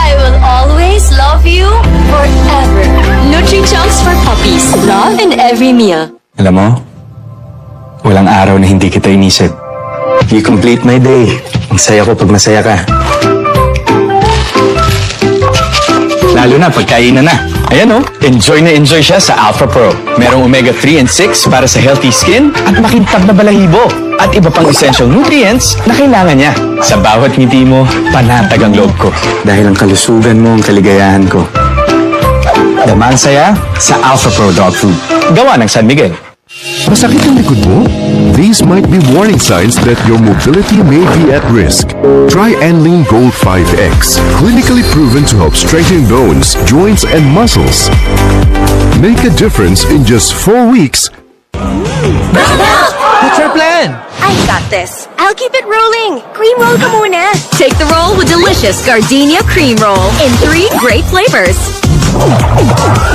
I will always love you forever. Nutri-Chunks for puppies. Love in every meal. Alam mo, walang araw na hindi kita inisip. You complete my day. Ang saya ko pag masaya ka. Lalo na pagkainan na. Ayan o, enjoy na enjoy siya sa Alpha Pro. Merong omega-3 and 6 para sa healthy skin at makintab na balahibo. At iba pang essential nutrients na kailangan niya. Sa bawat ngiti mo, panatag ang loob ko. Dahil ang kalusugan mo ang kaligayahan ko. Damang saya sa Alpha Pro Dog Food. Gawa ng San Miguel. Masakit ang likod mo? These might be warning signs that your mobility may be at risk. Try Anlene Gold 5X, clinically proven to help strengthen bones, joints, and muscles. Make a difference in just 4 weeks. What's your plan? I got this. I'll keep it rolling. Cream roll ka muna. Take the roll with delicious Gardenia Cream Roll in 3 great flavors.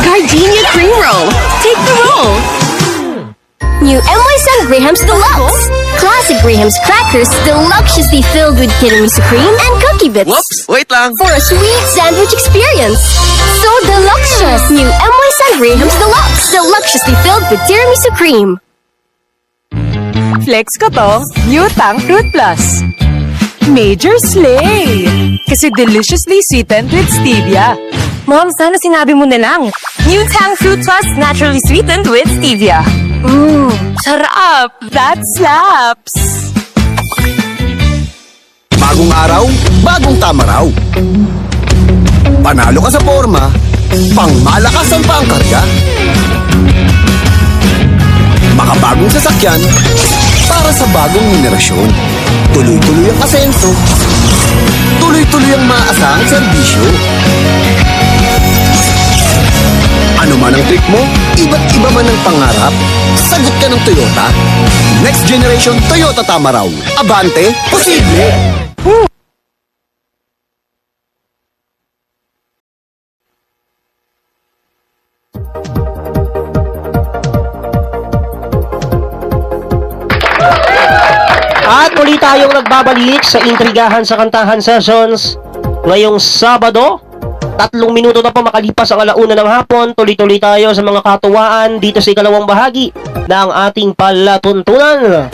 Gardenia Cream Roll. Take the roll. New M.Y. San Graham's Deluxe! Classic Graham's crackers deliciously filled with tiramisu cream and cookie bits. Whoops, wait lang. For a sweet sandwich experience. So deluxious! New M.Y. San Graham's Deluxe! Deliciously filled with tiramisu cream. Flex ko to, New Tang Fruit Plus. Major slay! Kasi deliciously sweetened with stevia. Mom, sana sinabi mo na lang. New Tang Fruit Plus, naturally sweetened with stevia. Sarap! That slaps! Bagong araw, bagong tama raw. Panalo ka sa forma, pangmalakasan pa ang karga. Makabagong sasakyan, para sa bagong henerasyon. Tuloy-tuloy ang asenso. Tuloy-tuloy ang maasahang serbisyo. Ano man ang trip mo, iba't iba man ang pangarap, sagot ka ng Toyota. Next generation Toyota Tamaraw. Abante, posible! At muli tayong nagbabalik sa Intrigahan sa Kantahan Sessions ngayong Sabado. 3 minuto na po makalipas ang 1:00 ng hapon. Tuloy-tuloy tayo sa mga katuwaan dito sa ikalawang bahagi ng ating palatuntunan.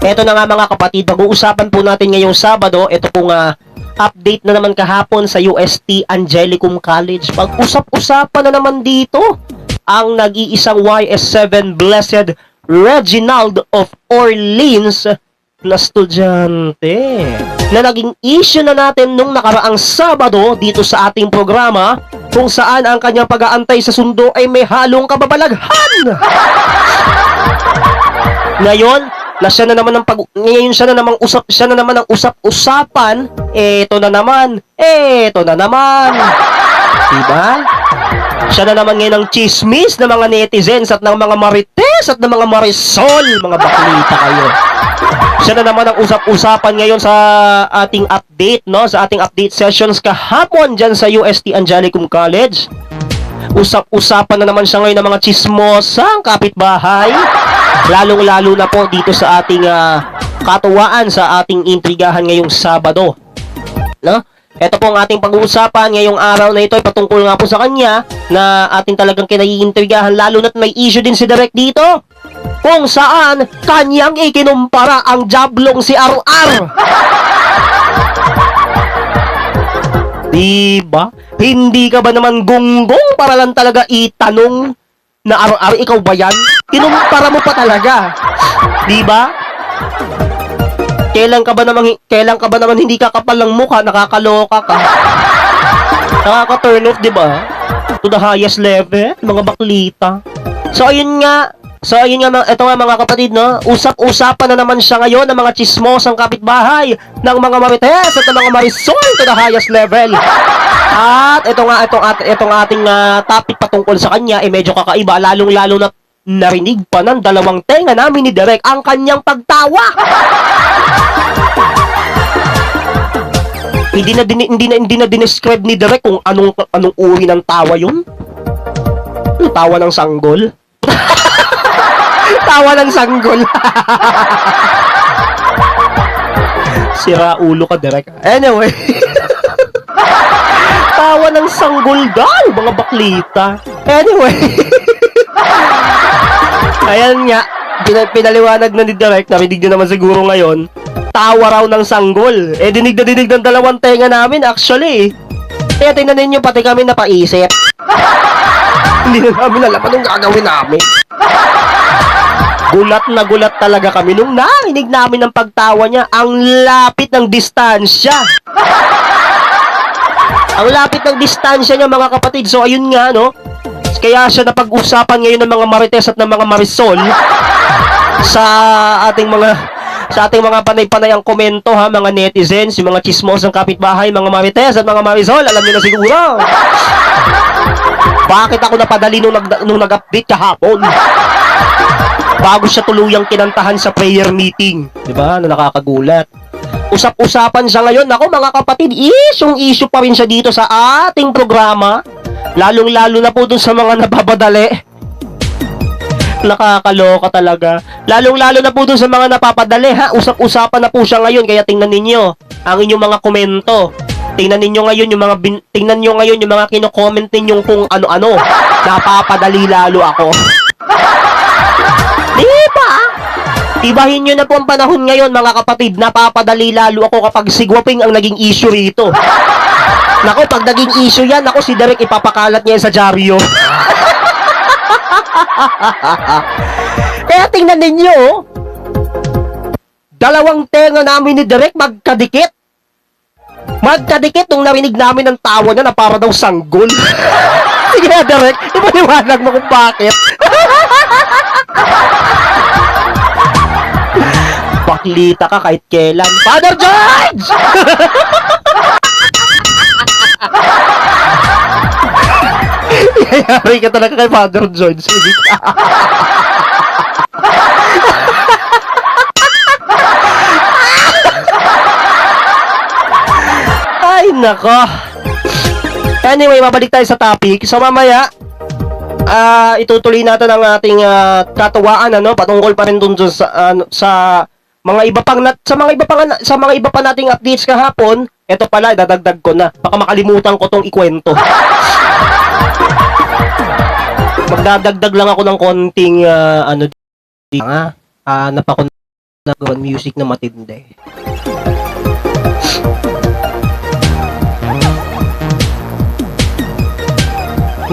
Ito na nga mga kapatid, pag-uusapan po natin ngayong Sabado, ito pong update na naman kahapon sa UST Angelicum College. Pag-usap-usapan na naman dito ang nag-iisang YS7 Blessed Reginald of Orleans na estudyante na naging issue na natin nung nakaraang Sabado dito sa ating programa kung saan ang kanyang pag-aantay sa sundo ay may halong kababalaghan. Ngayon, siya na naman ang usap-usapan. Eto na naman. Diba? Siya na naman ngayon ang chismis ng mga netizens at ng mga marites at ng mga marisol. Mga baklita kayo. Siya na naman ang usap-usapan ngayon sa ating update, no? Sa ating update sessions kahapon dyan sa UST Angelicum College. Usap-usapan na naman siya ngayon ng mga chismosang kapitbahay. Lalong-lalo na po dito sa ating katuwaan sa ating intrigahan ngayong Sabado. No? Ito po ang ating pag-uusapan ngayong araw na ito ay patungkol nga po sa kanya na ating talagang kinaiintrigahan, lalo na't may issue din si Direk dito kung saan kanyang ikinumpara ang jablong si RR. Diba? Hindi ka ba naman gunggong para lang talaga itanong na RR, ikaw ba yan? Kinumpara mo pa talaga. Diba? Kailan ka ba naman hindi ka kapal ng mukha, nakakaloka ka. Nakaka-turn off, diba? To the highest level, mga baklita. So ayun nga, ito nga mga kapatid, no? Usap-usapan na naman siya ngayon ng mga chismosang kapitbahay, ng mga marites at ng mga marisol to the highest level. At itong ating topic patungkol sa kanya ay medyo kakaiba, lalong-lalo na narinig pa ng dalawang tenga namin ni Direk ang kanyang pagtawa. Hindi na dinescribe ni Direk kung anong uri ng tawa yun. Tawa ng sanggol. Tawa ng sanggol. Sira ulo ka, Direk. Anyway. Tawa ng sanggol daw, mga baklita. Anyway. Ayan nga, pinaliwanag na ni Direk, narinig nyo naman siguro ngayon, tawa raw ng sanggol. Dinig na dinig ng dalawang tenga namin, actually. Kaya tingnan ninyo, pati kami napaisip. Hindi na namin alam anong gagawin namin. Gulat na gulat talaga kami nung narinig namin ang pagtawa niya. Ang lapit ng distansya. Ang lapit ng distansya niya, mga kapatid. So, ayun nga, no? Kaya siya napag-usapan ngayon ng mga marites at ng mga marisol sa ating mga panay-panayang komento, ha, mga netizens, yung mga chismosang kapitbahay, mga marites at mga marisol, alam niyo na siguro. Bakit ako napadali nung nag-update kahapon? Bago siya tuluyang kinantahan sa prayer meeting. Diba? Na nakakagulat. Usap-usapan siya ngayon. Ako mga kapatid, issue pa rin siya dito sa ating programa. Lalong-lalo na po dun sa mga nababadali. Nakakaloka talaga. Lalong-lalo na po dun sa mga napapadali, ha. Usap-usapan na po siya ngayon. Kaya tingnan ninyo ang inyong mga komento. Tingnan nyo ngayon yung mga kino-comment ninyong kung ano-ano. Napapadali lalo ako. Diba? Ibahin nyo na po ang panahon ngayon, mga kapatid. Napapadali lalo ako kapag sigwaping ang naging issue rito. Nako, pag naging issue yan, ako si Direk ipapakalat niya sa dyaryo. Kaya tingnan ninyo, dalawang tenga namin ni Direk magkadikit. Magkadikit nung narinig namin ang tawa niya na para daw sanggol. Sige na, Direk, ipaliwanag mo kung bakit. Baklita ka kahit kailan. Father George! Yayari ka talaga kay Father George. Ay, nako. Anyway, mabalik tayo sa topic. So, mamaya, itutuloy natin ang ating katuwaan, ano, patungkol pa rin dun sa mga iba pa nating updates kahapon. Ito pala, dadagdag ko na. Baka makalimutan ko tong ikwento. Magdadagdag lang ako ng konting napakon music na matindi.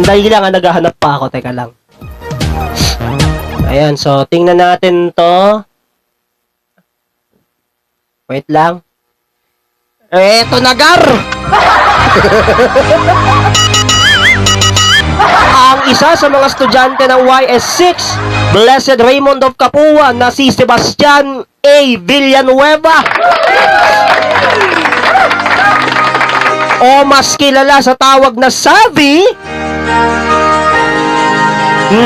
Dahil lang, naghahanap pa ako. Teka lang. Ayan, so tingnan natin to. Wait lang. Eto na, Gar! Ang isa sa mga estudyante ng YS6, Blessed Raymond of Capua na si Sebastian A. Villanueva. O mas kilala sa tawag na Sabi.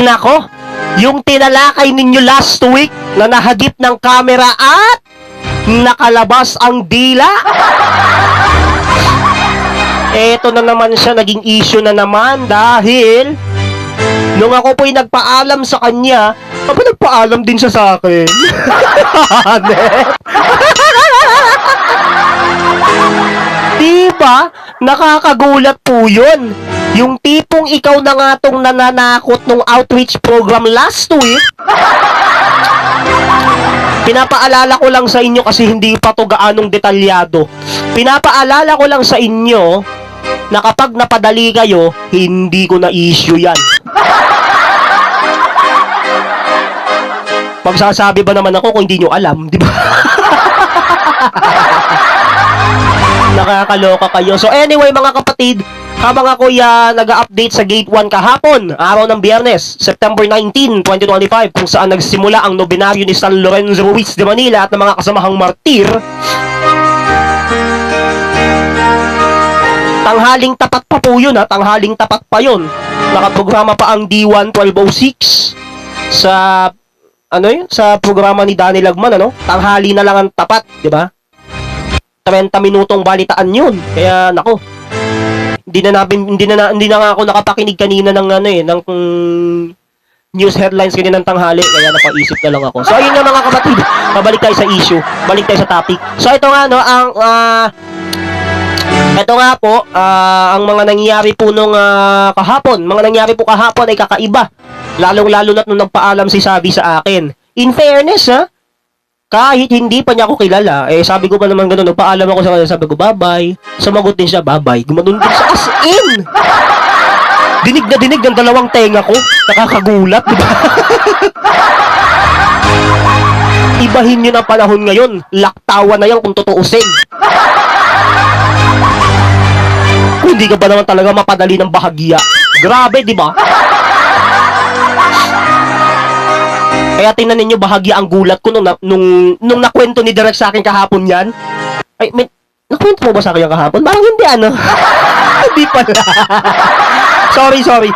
Nako, yung tinalakay ninyo last week na nahagip ng camera at nakalabas ang dila. Eto na naman siya, naging issue na naman dahil nung ako po'y nagpaalam sa kanya, nagpaalam din siya sa akin. Diba? Nakakagulat po yun. Yung tipong ikaw na nga tong nananakot nung outreach program last week. Pinapaalala ko lang sa inyo kasi hindi pa to gaanong detalyado. Pinapaalala ko lang sa inyo na kapag napadali kayo, hindi ko na issue yan. Magsasabi ba naman ako kung hindi nyo alam, di ba? Nakakaloka kayo. So anyway mga kapatid, habang ako nag-update sa Gate 1 kahapon, araw ng Biyernes, September 19, 2025, kung saan nagsimula ang nobenaryo ni San Lorenzo Ruiz de Manila at ng mga kasamahang martir, tanghaling tapat pa po yun, tanghaling tapat pa yun. Nakaprograma pa ang D1 1206 sa sa programa ni Danny Lagman, tanghali na lang ang tapat, di ba? 30 minutong balitaan yun. Kaya nako, hindi na nga ako nakapakinig kanina ng ng news headlines kanina ng tanghali, kaya napaisip na lang ako. So ayun nga mga kapatid, pabalik tayo sa issue, balik tayo sa topic. So ito nga ito nga po, ang mga nangyayari po nung kahapon, ay kakaiba. Lalong-lalo na't nung nagpaalam si Sabi sa akin. In fairness, kahit hindi pa niya ako kilala, sabi ko pa naman gano'n, nagpaalam ako sa kanya, sabi ko, bye-bye. Sumagot din siya, bye-bye. Gumanon din siya, as in! Dinig na dinig ng dalawang tenga ko. Nakakagulat, di ba? Ibahin niyo ng panahon ngayon. Laktawan na yan kung tutuusin. Kung hindi ka ba naman talaga mapadali ng bahagya. Grabe, di ba? Kaya tingnan ninyo, bahagya ang gulat ko nung nakwento ni Direk sa akin kahapon yan. Ay, nakwento mo ba sa akin kahapon? Parang hindi, Hindi pala. Sorry.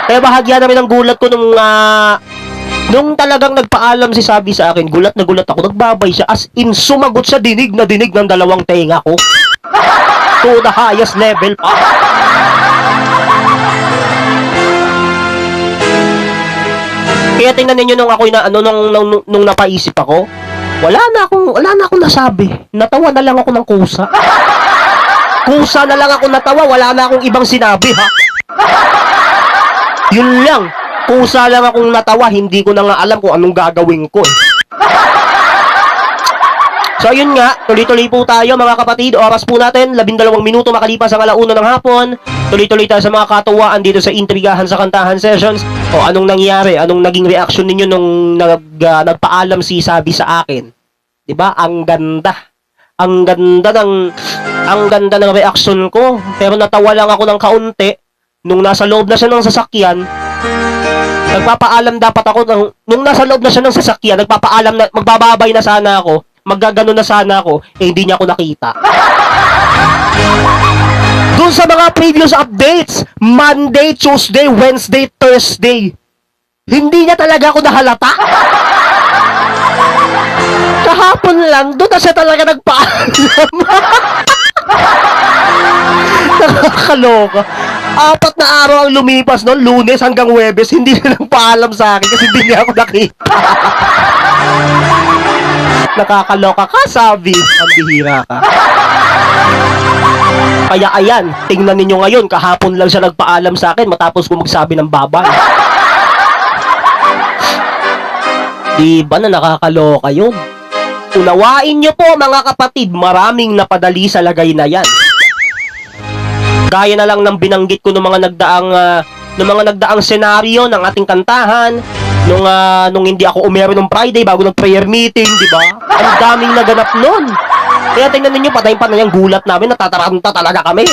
Kaya bahagya na rin ang gulat ko nung talagang nagpaalam si Sabi sa akin, gulat na gulat ako, nagbabay siya, as in sumagot sa dinig na dinig ng dalawang tenga ko. To the highest level pa. Kaya tingnan niyo nung ako'y nung napaisip ako, wala na akong nasabi. Natawa na lang ako ng kusa. Kusa na lang ako natawa, wala na akong ibang sinabi, ha. Yun lang. Kusa lang akong natawa, hindi ko na nga alam kung anong gagawin ko. So yun nga, tuloy-tuloy po tayo mga kapatid. Oras po natin, 12 minuto makalipas ang 1:00 ng hapon. Tuloy-tuloy tayo sa mga katuwaan dito sa Intrigahan sa Kantahan Sessions. O anong nangyari? Anong naging reaction ninyo nung nagpaalam si Sabi sa akin? 'Di ba? Ang ganda ng reaction ko. Pero natawa lang ako ng kaunti nung nasa loob na siya ng sasakyan. Nagpapaalam dapat ako nung nasa loob na siya ng sasakyan, nagpapaalam na magbababay na sana ako. Maggagano na sana ako, hindi niya ako nakita. Doon sa mga previous updates, Monday, Tuesday, Wednesday, Thursday, hindi niya talaga ako nahalata. Kahapon lang, doon na siya talaga nagpaalam. Nakakaloka. 4 na araw ang lumipas noon, Lunes hanggang Huwebes, hindi niya nagpaalam sa akin kasi hindi niya ako nakita. Nakakaloka ka, Sabi. Ang bihira ka. Kaya ayan, tingnan ninyo ngayon, kahapon lang siya nagpaalam sa akin matapos ko magsabi ng babay. Diba na nakakaloka yun? Unawain nyo po mga kapatid, maraming napadali sa lagay na yan. Gaya na lang ng binanggit ko ng mga nagdaang senaryo ng ating kantahan, nung hindi ako umero nung Friday bago nag-prayer meeting, di ba? Ang daming naganap nun. Kaya tingnan ninyo, patay-patay ang gulat namin, natataranta talaga kami.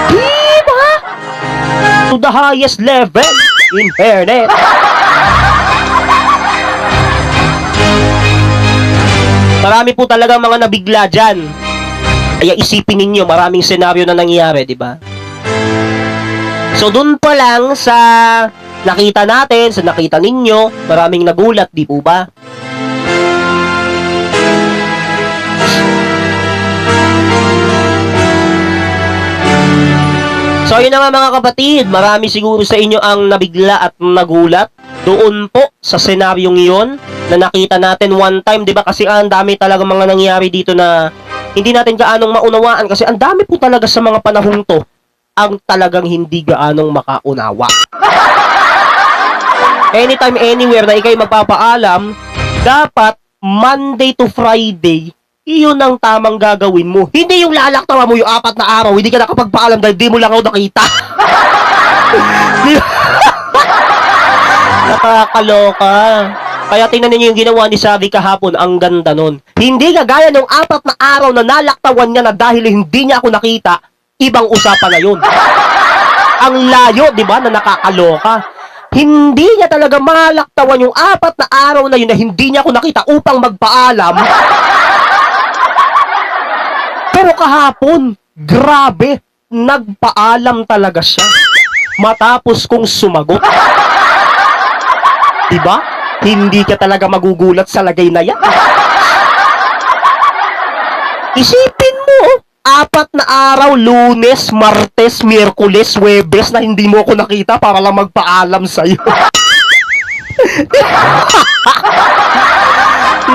Diba? to the highest level. In fairness. Marami po talaga mga nabigla dyan. Kaya isipin ninyo, maraming senaryo na nangyayari, di ba? So, dun pa lang sa nakita natin, sa nakita ninyo, maraming nagulat, di po ba? So, yun na nga mga kapatid, marami siguro sa inyo ang nabigla at nagulat doon po sa senaryong iyon na nakita natin one time, di ba? Kasi ang dami talaga mga nangyari dito na hindi natin gaanong maunawaan kasi ang dami po talaga sa mga panahong to ang talagang hindi gaanong makaunawa. Anytime, anywhere na ikay magpapaalam, dapat Monday to Friday, iyon ang tamang gagawin mo. Hindi yung lalaktawa mo yung 4 na araw, hindi ka nakapagpaalam dahil di mo lang ako nakita. Nakakaloka. Kaya tingnan niyo yung ginawa ni Savi kahapon, ang ganda nun. Hindi kagaya nung 4 na araw na nalaktawan niya na dahil hindi niya ako nakita, ibang usapan na yun. Ang layo, di ba, na nakakaloka. Hindi niya talaga malaktawan yung 4 na araw na yun na hindi niya ako nakita upang magpaalam. Pero kahapon, grabe, nagpaalam talaga siya. Matapos kong sumagot. Diba? Hindi ka talaga magugulat sa lagay na yan. Isipin mo, 4 na araw, Lunes, Martes, Miyerkules, Huwebes na hindi mo ako nakita para lang magpaalam sa'yo.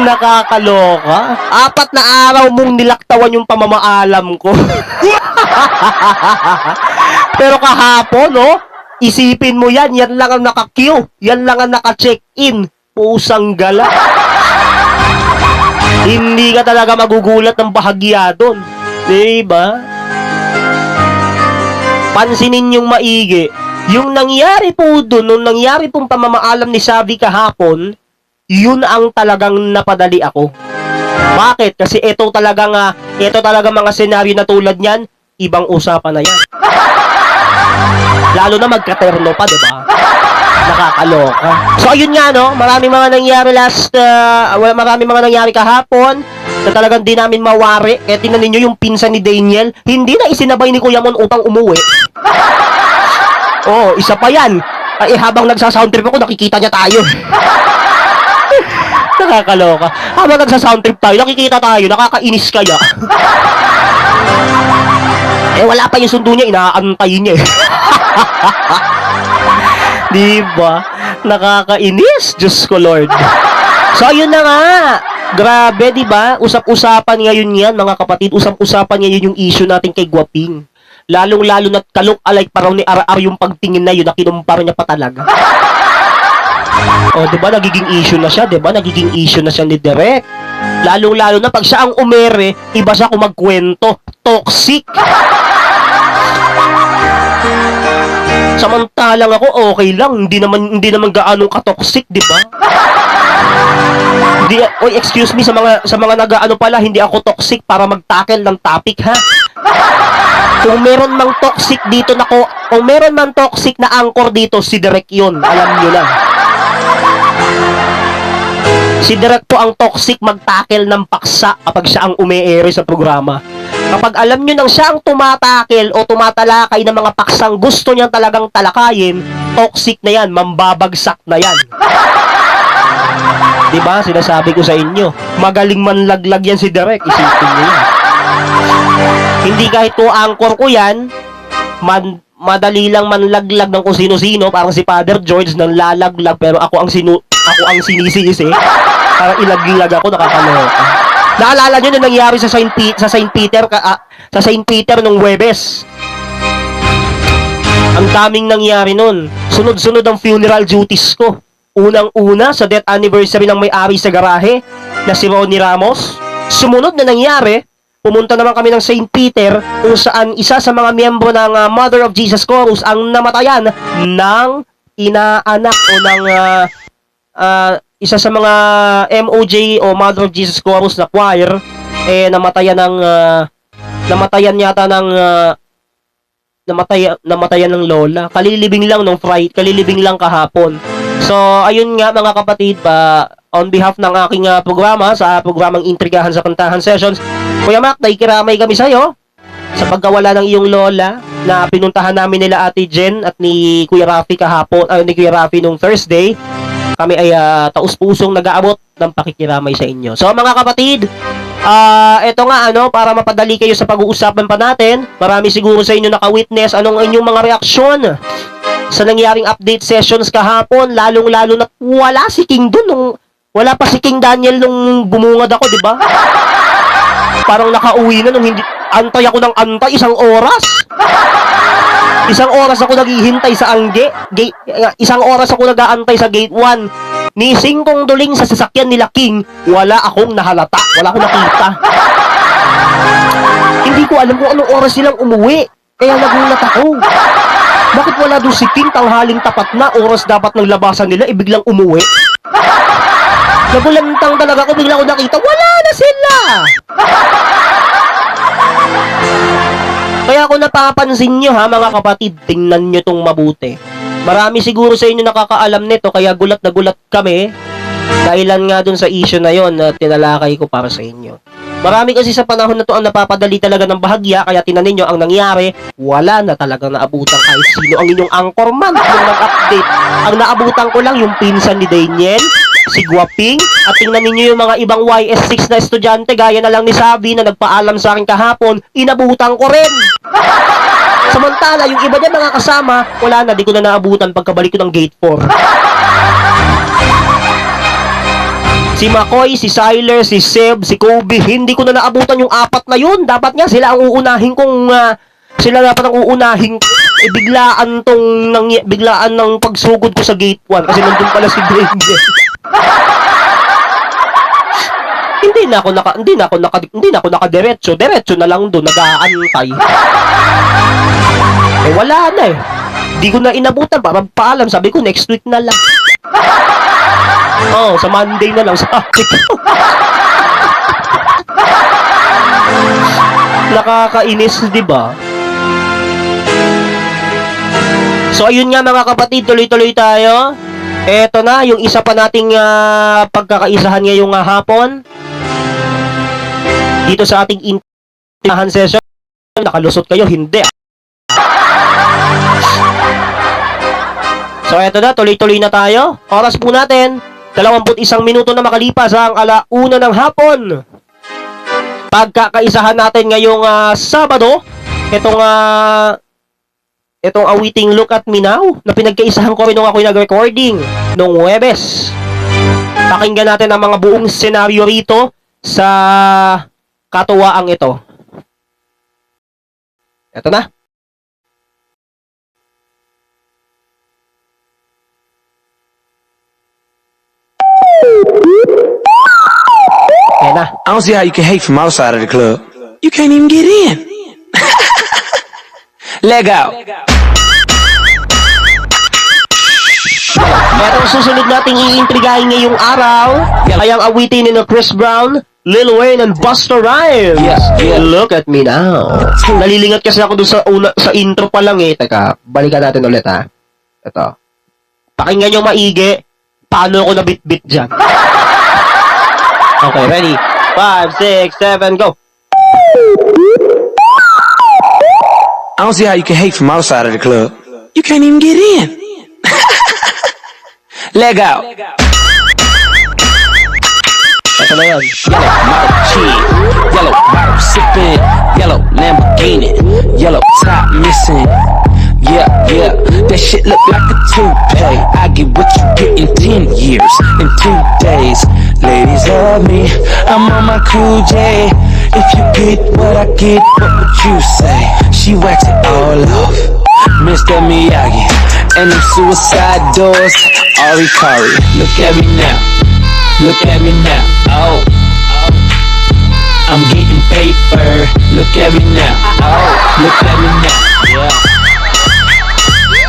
Nakakaloka. 4 na araw mong nilaktawan yung pamamaalam ko. Pero kahapon, no? Isipin mo yan lang ang naka-queue. Yan lang ang naka-check-in. Pusang gala. Hindi ka talaga magugulat ng bahagya doon. Diba? Pansinin yung maigi. Yung nangyari po doon, nung nangyari pong pamamaalam ni Savi kahapon, yun ang talagang napadali ako. Bakit? Kasi ito talaga mga senaryo na tulad niyan, ibang usapan na yan. Lalo na magkaterno pa, diba? Nakakaloka. So, ayun nga, no? Maraming mga nangyari maraming mga nangyari kahapon na talagang di namin mawari. Kaya tingnan ninyo yung pinsan ni Daniel, hindi na isinabay ni Kuya Mon upang umuwi. Oh, isa pa yan. Ay, habang nagsa-sound trip ako, nakikita niya tayo. Nakakaloka. Habang nagsa-sound trip tayo, nakikita tayo, nakakainis kaya. Eh, wala pa yung sundo niya, inaantay niya eh. Diba? Nakakainis, Diyos ko Lord. So, ayun na nga. Grabe, diba? Usap-usapan ngayon yan, mga kapatid. Usap-usapan ngayon yung issue natin kay Guaping. Lalong-lalo na't kalok-alike pa raw ni Ar yung pagtingin na yun na kinumpara niya pa talaga. O, diba? Nagiging issue na siya, diba? Nagiging issue na siya ni Direk. Lalong-lalo na pag siya ang umere, iba siya kung magkwento. Toxic. Samantalang ako, okay lang. Hindi naman gaano ka-toxic, di ba? Oy, excuse me sa mga nag-aano pala, hindi ako toxic para mag-tackle ng topic, ha? Kung meron mang toxic dito kung meron mang toxic na anchor dito, si Direk yun. Alam nyo lang. Si Direk po ang toxic mag-tackle ng paksa kapag siya ang umi-ere sa programa. Kapag alam nyo nang siya ang tumatakil o tumatalakay ng mga paksang gusto niyang talagang talakayin, toxic na yan, mambabagsak na yan. Diba? Sinasabi ko sa inyo, magaling manlaglag yan si Direk, isipin nyo yan. Hindi kahit ko anchor ko yan, madali lang manlaglag ng kung sino-sino, parang si Father George nang lalaglag, pero ako ang sinisisi para ilaglag ako, nakakaloka. Naalala nyo na nangyari sa Saint Peter nung Huwebes. Ang daming nangyari nun. Sunod-sunod ang funeral duties ko. Unang-una sa death anniversary ng may-ari sa garahe na si Ronnie Ramos. Sumunod na nangyari, pumunta naman kami ng Saint Peter kung saan isa sa mga miyembro ng Mother of Jesus Chorus ang namatayan ng inaanak o ng isa sa mga MOJ o Mother of Jesus Chorus na choir, namatayan yata ng namatayan ng lola. Kalilibing lang kalilibing lang kahapon. So, ayun nga mga kapatid, on behalf ng aking programa, sa programang Intrigahan sa Kantahan Sessions, Kuya Mac, naikiramay kami sa'yo sa pagkawala ng iyong lola na pinuntahan namin nila Ate Jen at ni Kuya Rafi kahapon, ni Kuya Rafi nung Thursday. Kami ay taus-pusong nag-aabot ng pakikiramay sa inyo. So mga kapatid, eto nga para mapadali kayo sa pag-uusapan pa natin. Marami siguro sa inyo naka-witness anong inyong mga reaksyon sa nangyaring update sessions kahapon, lalong-lalo na wala si King dun wala pa si King Daniel nung bumungad ako, di ba? Parang nakauwi na nung hindi antay ako ng antay isang oras. Isang oras ako naghihintay sa isang oras ako nag-aantay sa gate 1. Ni Singkong duling sa sasakyan nila King, wala akong nahalata, wala akong nakita. Hindi ko alam kung anong oras silang umuwi, kaya nagulat ako. Bakit wala doon si King, tanghaling tapat na, oras dapat ng labasan nila, biglang umuwi? Nagulantang talaga ako, bigla ko nakita, wala na sila! Kaya kung napapansin nyo mga kapatid, tingnan nyo tong mabuti. Marami siguro sa inyo nakakaalam nito, kaya gulat na gulat kami, dahilan nga dun sa issue na yon na tinalakay ko para sa inyo. Marami kasi sa panahon na to ang napapadali talaga ng bahagya, kaya tinanin nyo ang nangyari, wala na talagang naabutan kahit sino ang inyong anchorman yung nag-update. Ang naabutan ko lang yung pinsan ni Daniel, si Guaping, at tingnan ninyo yung mga ibang YS6 na estudyante, gaya na lang ni Sabi na nagpaalam sa akin kahapon, inabutan ko rin. Samantala, yung iba niya mga kasama, wala na, di ko na naabutan pagkabalik ko ng gate 4. Si McCoy, si Siler, si Seb, si Kobe, hindi ko na naabutan yung apat na yun. Dapat nga sila ang uunahin kong, sila dapat ang uunahin biglaan ng pagsugod ko sa gate 1 kasi nandun pala si Granger. Hindi na ako nakadiretso. Diretso na lang doon, nag-aantay. Wala na eh. Di ko na inabutan, paalam, sabi ko next week na lang. Sa Monday na lang sabi ko. Nakakainis, di ba? So ayun nga mga kapatid, tuloy-tuloy tayo. Eto na, yung isa pa nating pagkakaisahan ngayong hapon. Dito sa ating Intrigahan Session. Nakalusot kayo, hindi. So eto na, tuloy-tuloy na tayo. Oras po natin, 21 minuto na makalipas ang 1:00 ng hapon. Pagkakaisahan natin ngayong Sabado, itong awiting Look at Me Now na pinagkaisahan ko rin nung ako'y nag-recording nung Huwebes. Pakinggan natin ang mga buong senaryo rito sa katuwaang ito. Ito na. Ayan na. I don't see how you can hate from outside of the club. You can't even get in. Leg out. Etong susunod nating iintrigahin ngayong araw ay ang awitin ni Chris Brown, Lil Wayne, and Busta Rhymes. Look at Me Now. Nalilingat kasi ako doon sa intro pa lang eh. Teka, balikan natin ulit Ito. Pakinggan nyo maigi paano ako nabit-bit dyan. Okay, ready? 5, 6, 7, go! I don't see how you can hate from outside of the club. You can't even get in. Leg out. Ito na yun. Yellow model cheese, yellow bottle sipping, yellow Lamborghini, yellow top missing. Yeah, that shit look like a toupee. I get what you get in 10 years, in 2 days. Ladies love me, I'm on my cool J. If you get what I get, what would you say? She wax it all off, Mr. Miyagi, and them suicide doors, Ari Kari. Look at me now, look at me now, oh. I'm getting paper, look at me now, oh. Look at me now, yeah.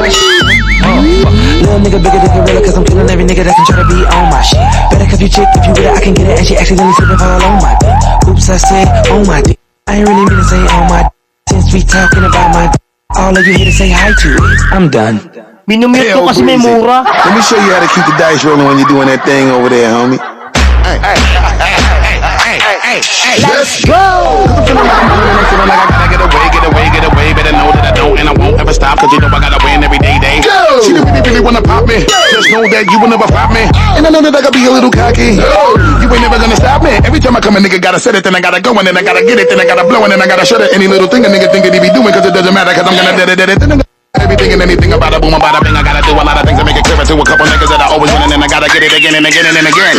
Little nigga bigger than gorilla, cause I'm killing every nigga that can try to be on my shit. Better cuff your chick if you with it, I can get it, and she accidentally slipping fall on my dick. Oops, I said on my dick. I ain't really mean to say on my dick. Since we talking about my dick, all of you here to say hi to it. I'm done. Minumute ko kasi may mura. Let me show you how to keep the dice rolling when you're doing that thing over there, homie. Let's go! Feeling like I gotta get away, better know that I don't and I won't ever stop, cause you know I gotta win every day. Go! She really wanna pop me, just know that you will never pop me, and I know that I gotta be a little cocky. You ain't never gonna stop me, every time I come a nigga gotta set it, then I gotta go, and then I gotta get it, then I gotta blow, and then I gotta shut it, any little thing a nigga think that he be doing, cause it doesn't matter, cause I'm gonna dead it, then I'm gonna everything and anything about a boom, about a bing. I gotta do a lot of things to make it clearer to a couple niggas that I always win, and then I gotta get it again and again and again.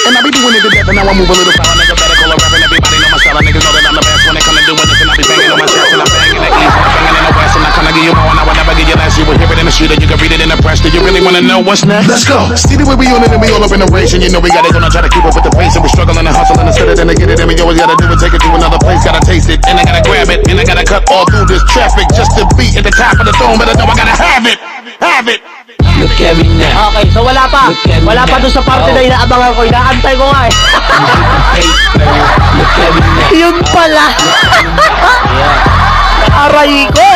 And I be doing it to death, and now I move a little foul. Nigga better call a rap, and everybody know my style. Niggas know that I'm the best when it come to doing this, and I be banging on my chest, and I'm banging the east, and I'm banging in the west, and I kinda give you more, and I will never give you less. You will hear it in the street, and you can read it in the press. Do you really wanna know what's next? Let's go. See the way we on it, and we all up in the race, and you know we gotta go now try to keep up with the pace, and we struggling and hustling instead of then to get it, and we always gotta do it, take it to another place, gotta taste it, and I gotta grab it, and I gotta cut all through this traffic just to be at the top of the throne, but I know I gotta have it. Have it. Look at me now. Okay, so wala pa. Wala pa doon sa parte na inaabangan ko. Inaantay ko nga eh. Look at me now. Yun pala. Aray ko.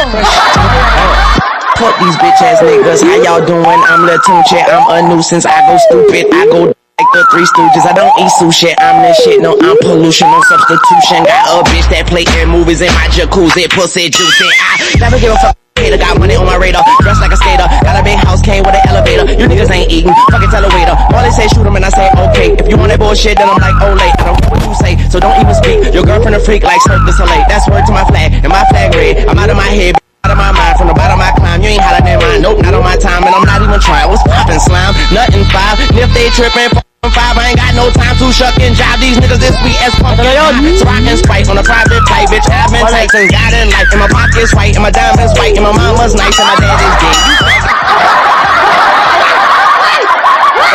Fuck these bitch ass niggas, how y'all doing? I'm Lil Tunche, I'm a nuisance. I go stupid, I go like the Three Stooges. I don't eat sushi, I'm the shit. No, I'm pollution, no substitution. Got a bitch that play in movies in my jacuzzi, pussy juicy. I never give a fuck. Hater, got money on my radar, dressed like a skater. Got a big house, came with an elevator. You niggas ain't eating, fucking tell a waiter. All they say shoot 'em and I say okay. If you want that bullshit, then I'm like, oh late. I don't care what you say, so don't even speak. Your girlfriend a freak like Cirque du Soleil. That's word to my flag, and my flag red. I'm out of my head, out of my mind. From the bottom I climb, you ain't hotter than mine. Nope, not on my time, and I'm not even trying. What's poppin', slime? Nothing 5. And if they trippin', 5, I ain't got no time to shuck and jive. These niggas this week as pumpkin pie. So I can spite on a private flight, bitch. Admin Tyson got in life, and my pockets white, and my diamonds white, and my mama's nice, and my daddy's gay.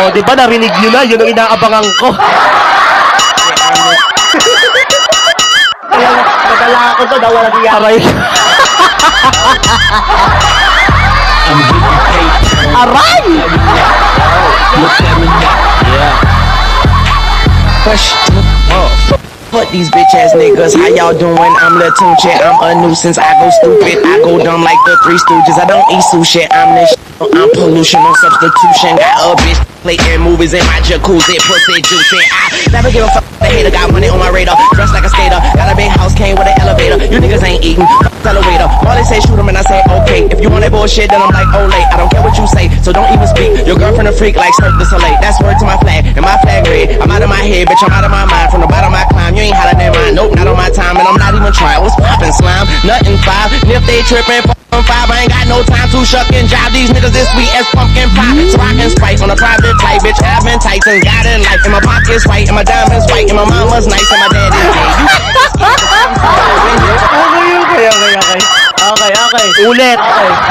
O, di ba narinig nyo na? Yun ang inaabangan ko. Kaya nadala ako to, daw walang iyaray. Aray! Look at me now. Yeah. Fresh to the Fuck these bitch ass niggas, how y'all doing? I'm Lil Tunche, I'm a nuisance. I go stupid, I go dumb like the Three Stooges. I don't eat sushi, I'm the shit. I'm pollution, no substitution. Got a bitch play in movies in my jacuzzi, pussy juicy. I never give a fuck. The hater got money on my radar, dressed like a skater. Got a big house, came with an elevator. You niggas ain't eating, tell a waiter. All they say shoot 'em and I say okay. If you want that bullshit, then I'm like, oh late. I don't care what you say, so don't even speak. Your girlfriend a freak like Cirque du Soleil. That's word to my flag, and my flag red. I'm out of my head, bitch, I'm out of my mind. From the bottom I climb, you ain't hotter than mine. Nope, not on my time, and I'm not even trying. What's poppin', slime? Nothing 5. And if they trippin', 5, I ain't got no time to shuck and jive. These niggas this sweet as pumpkin pie. So I can spice on a private flight, bitch. Admin Tyson got in life, and my pockets white, and my diamonds white, and my mama's nice, and my daddy's gay. Okay. Ulit.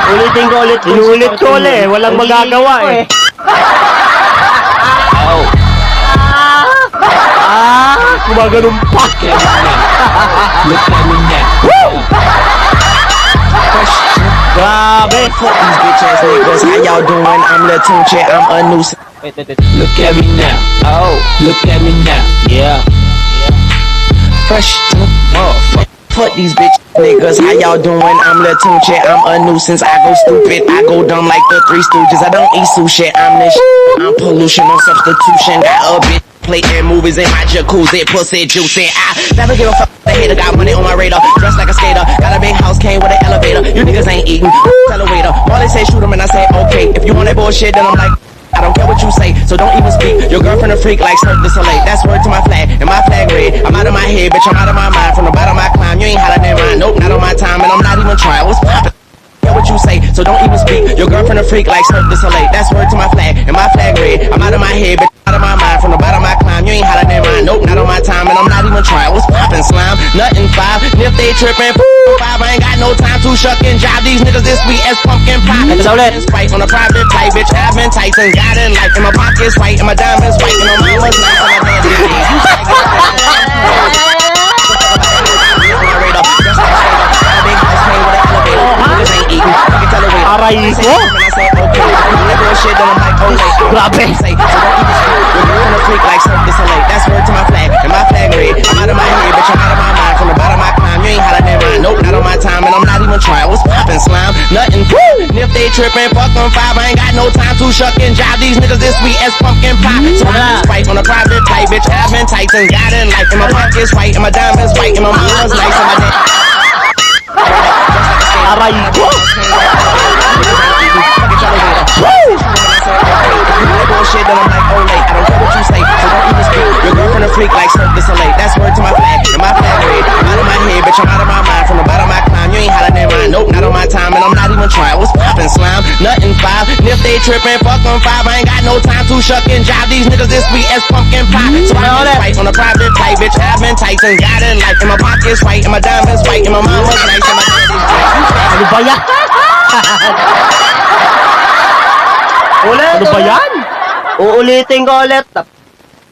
Ulitin ko ulit. Inulit ko ulit. Walang magagawa eh. Gumaganon pa. Look at me now. Grabe. Fuck these bitch ass niggas, how y'all doing? I'm Lil Tunche, I'm a nuisance. Look at me now. Oh, look at me now. Yeah. Fresh to the motherfucker. Fuck these bitch niggas, how y'all doing? I'm Lil Tunche, I'm a nuisance. I go stupid, I go dumb like the Three Stooges. I don't eat sushi, I'm the shit. I'm pollution, no substitution. Got a bitch play in movies in my jacuzzi, pussy juicy. I never give a fuck. The hater got money on my radar, dressed like a skater. Got a big house, came with an elevator. You niggas ain't eating, tell a waiter. All they say shoot 'em and I say okay. If you want that bullshit, then I'm like, I don't care what you say, so don't even speak. Your girlfriend a freak like Cirque du Soleil. That's word to my flag, and my flag red. I'm out of my head, bitch, I'm out of my mind. From the bottom I climb, you ain't hotter than mine. Nope, not on my time, and I'm not even trying. What's poppin'? What you say, so don't even speak. Your girlfriend a freak like Cirque du Soleil. That's word to my flag, and my flag red. I'm out of my head, bitch, out of my mind. From the bottom I climb, you ain't hotter than mine. Nope, not on my time, and I'm not even trying. What's poppin', slime? Nothing 5. And if they trippin', 5, I ain't got no time to shuck and jive. These niggas this sweet as pumpkin pie. Ito ulit. Spice on a private flight, bitch. Admin Tyson got in life, and my pockets white, and my diamonds white, and my mama's nice, and my daddy's gay. Aray ko. Grabe. That's word to my flag. and my flag red. I'm out of my head, bitch, I'm out of my mind. From the bottom I climb, you ain't hollering at mine. Nope, not on my time, and I'm not even trying. What's poppin', slime? Nothing. Woo! And if they trippin', fuck them 5. I ain't got no time to shuck and jive. These niggas this sweet as pumpkin pie. So I just fight on a private flight, bitch. I've been Titan, got in life. And my pockets white, and my diamonds white, and my mama's nice, and my dad. Aray ko! Bullshit that I'm like, oh late, I don't care what you say, so don't even speak. Your girlfriend a freak like Cirque du Soleil. That's word to my flag, and my flag red. I'm out of my head, bitch, I'm out of my mind. From the bottom I climb, you ain't hollering at mine. Nope, not on my time, and I'm not even trying. What's poppin', slime? Nothing 5. And if they trippin', fuck them 5. I ain't got no time to shuck and jive. These niggas this sweet as pumpkin pie. So I just fight on a private flight, bitch. I've been Titan, got in life, and my pockets white, and my diamonds white, and my mama's nice, and my daddy's great. Ano ba yan? Ano ba yan? Uulitin ko ulit.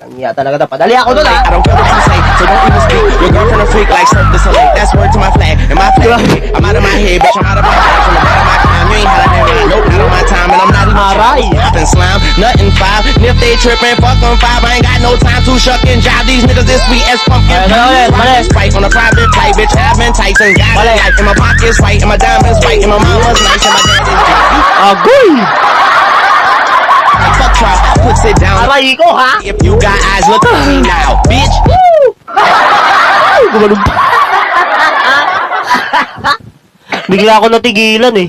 Nangiya talaga na. Padali ako doon, ha? I don't care what you say, so don't even speak. Your girlfriend a freak like Cirque du Soleil. That's word to my flag, and my flag red. I'm out of my head, bitch, I'm out of my mind. From the bottom I climb, you ain't hollering at mine. Nope, not on my time, and I'm not even Aray. poppin' slime. Nothing 5. And if they trippin', fuck them 5. I ain't got no time to shuck and jive. These niggas this sweet as pumpkin Ay, pie. mali, mali. Fight on a private flight, bitch. I've been Titan, got Mali. it life, and my pockets white, and my diamonds white, and my mama's nice, and my daddy's great. Agoy! Fuck try, put it down. Aray ko, ha? If you got eyes, look at me now, bitch. Gumalong pa. Bigla ako natigilan, eh.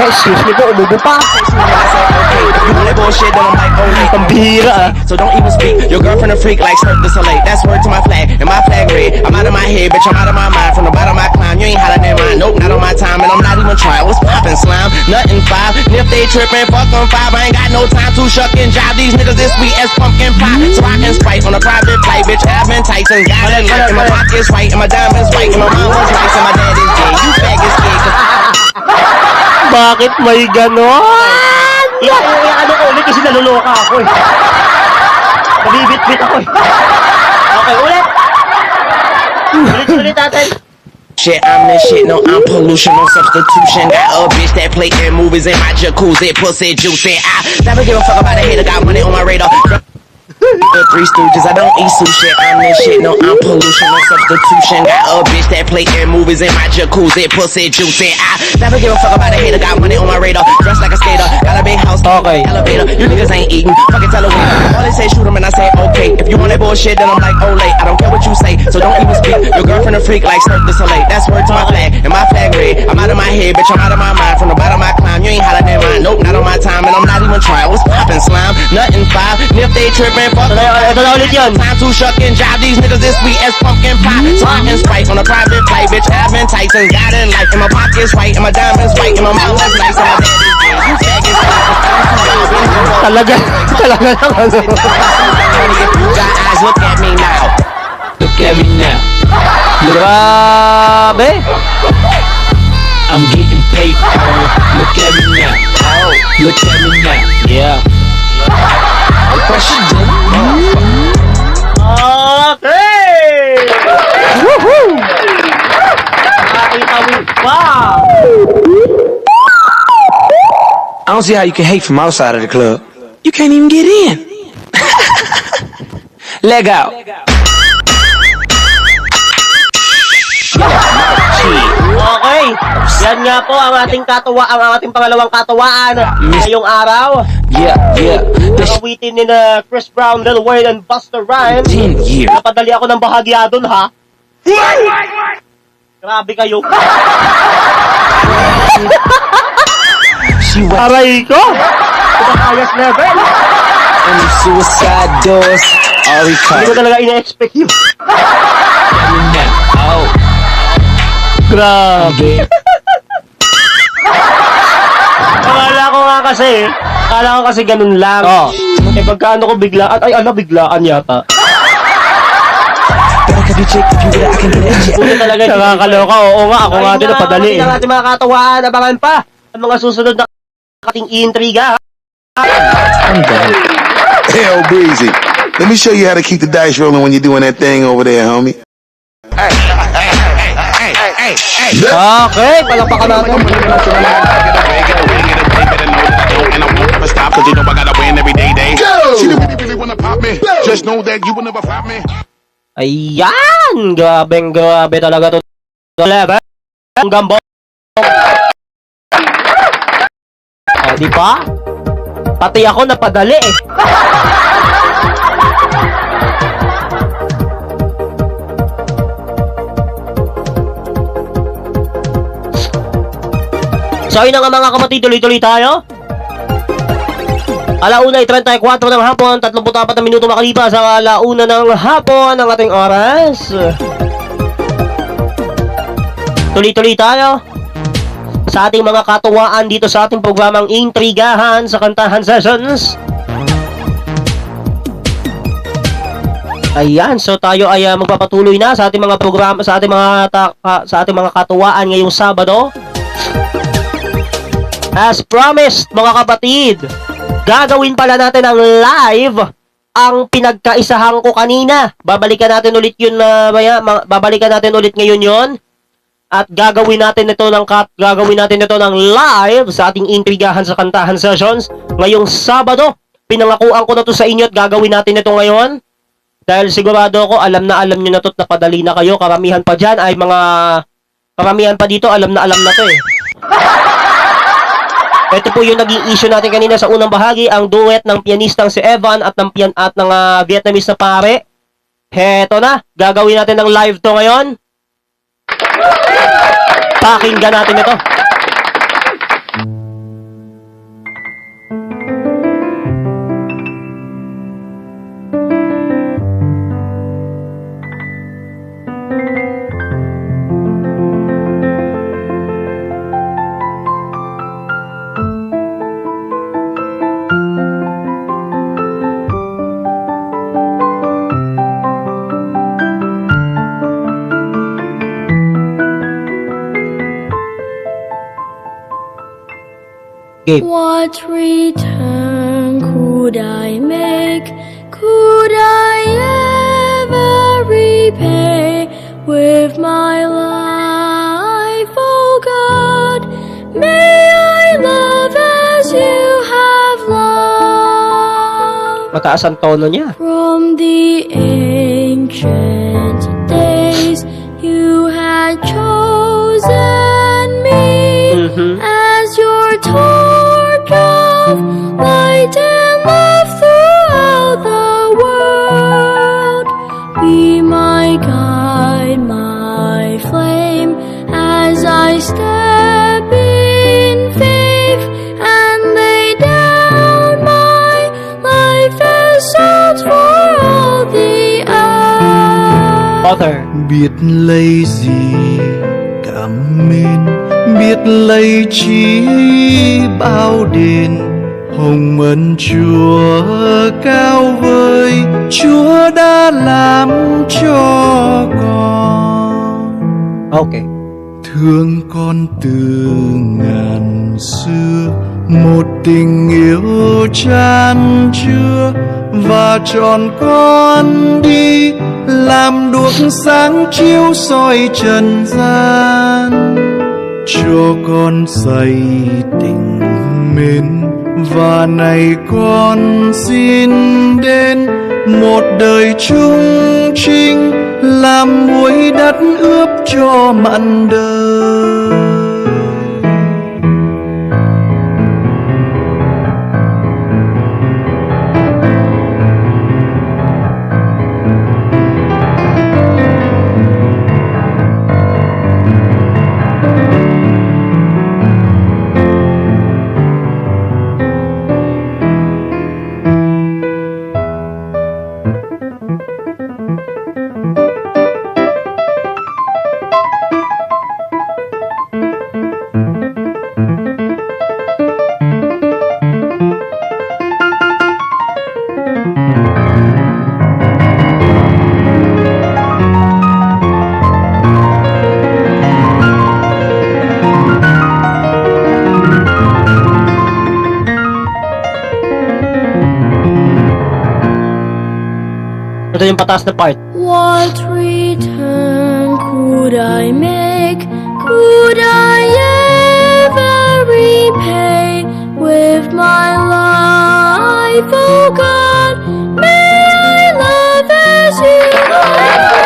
Excuse me po, umubo pa. You want that bullshit, then I'm like, oh, wait. Ang bihira, ah. So don't even speak. Your girlfriend a freak like Cirque du Soleil. That's word to my flag, and my flag red. I'm out of my head, bitch, I'm out of my mind. From the bottom I climb, you ain't hollering at mine. Nope, not on my time, and I'm not even trying. What's poppin', slime? Nothing 5. And if they trippin', fuck them 5. I ain't got no time to shuck and jive. These niggas this sweet as pumpkin pie. So I can Sprite on a private flight, bitch. I've been Titan, got it life, and my pockets white, and my diamonds white, and my mama's nice, and my daddy's gay. You faggots gay, 'cause Bakit may ganon? Ano ko ulit kasi naluloka ako, eh. Nabibit-bit ako, eh. Okay, ulit. Ulit natin. Shit, I'm the shit, no, I'm pollution, no substitution. Got a bitch that play in movies in my jacuzzi, pussy juicy. I never give a fuck about a hater, got money on my radar. The Three Stooges, I don't eat sushi. I'm the shit, no, I'm pollution, no substitution. Got a bitch that play in movies in my jacuzzi, pussy juicy. I never give a fuck about a hater, got money on my radar. Dressed like a skater, got a big house, Okay. elevator. You niggas ain't eating, fucking tell a waiter. All they say shoot 'em and I say okay. If you want that bullshit, then I'm like, oh late. I don't care what you say, so don't even speak. Your girlfriend a freak like Cirque du Soleil. That's word to my flag, and my flag red. I'm out of my head, bitch, I'm out of my mind. From the bottom I climb, you ain't hollering at mine. Nope, not on my time, and I'm not even trying. What's poppin', slime? Nothing 5. And if they trippin', fuck them. Ito na ulit yun. Time to shuck and jive. These niggas this sweet as pumpkin pie. So I can Sprite on a private flight, bitch. I've been Titan, got it life, and my pockets white, and my diamonds white, and my mama's nice, and my daddy's gay. You faggots gay. Talaga lang ano. If you got eyes, look at me now. Look at me now. Grabe. I'm getting paper. Look at me now. Look at me now. Yeah. Pressure done. Okay! Woohoo! Nakakita mo pa! I don't see how you can hate from outside of the club. You can't even get in. Leg out. Okay, yan nga po ang ating pangalawang katuwaan ngayong araw. Yeah. Nakawitin ni na Chris Brown, Lil Wayne, and Busta Rhymes. 10 years. Napadali ako ng bahagya dun, ha? Grabe kayo. Aray ko! To the highest level. And the suicide doors are Hindi ko recovered. talaga ina-expect yun. Grabe. Akala ko kasi ganun lang. Eh pagkaano ko biglaan, biglaan yata. Buti talaga. Nakakaloka, oo nga, ako nga din napadali. Ang ating mga katawaan, abangan pa ang mga susunod na kating intriga. Hell, Breezy. Let me show you how to keep the dice rolling when you're doing that thing over there, homie. Okay, palakpakan natin. And I won't ever stop, cause you know I gotta win every day. She don't really wanna pop me. Just know that you will never flop me. Ayan! Grabe talaga to. Level. Ang gambong. O, di ba? Pati ako napadali eh. So, yun na nga mga kapatid, tuloy-tuloy tayo. 1:34 ng hapon, 34 na minuto makalipas sa 1:00 ng hapon ang ating oras. Tuloy-tuloy tayo sa ating mga katuwaan dito sa ating programang Intrigahan sa Kantahan Sessions. Ayan, so tayo ay magpapatuloy na sa ating mga programa, sa ating mga katuwaan ngayong Sabado. As promised, mga kapatid, gagawin pala natin ang live ang pinagkaisahan ko kanina. Babalikan natin ulit yun babalikan natin ulit ngayon yon. At gagawin natin ito ng live sa ating Intrigahan sa Kantahan Sessions ngayong Sabado. Pinangakuan ko na to sa inyo at gagawin natin ito ngayon. Dahil sigurado ako, alam nyo na to at napadali na kayo. Karamihan pa dito, alam na to eh. Ito po yung naging issue natin kanina sa unang bahagi, ang duet ng pianistang si Evan at ng Vietnamese na pare. Heto na, gagawin natin ng live to ngayon. Pakinggan natin ito. What return could I make? Could I ever repay with my life? Oh God, may I love as you have loved. Mataas ang tono niya. From the ancient days, you had chosen me as your torch of light and love throughout the world. Be my guide, my flame, as I step in faith and lay down my life as salt for all the earth. Author. Biết lấy gì cảm mến, biết lấy chi bao đền. Hồng ân Chúa cao vời, Chúa đã làm cho con. Okay. Thương con từ ngàn xưa, một tình yêu chan chứa, và chọn con đi làm đuốc sáng chiếu soi trần gian, cho con dày tình mến. Và này con xin đến một đời trung trinh, làm muối đất ướp cho mặn đời. Ito yung patas na part. What return could I make? Could I ever repay with my life? Oh God, may I love as you have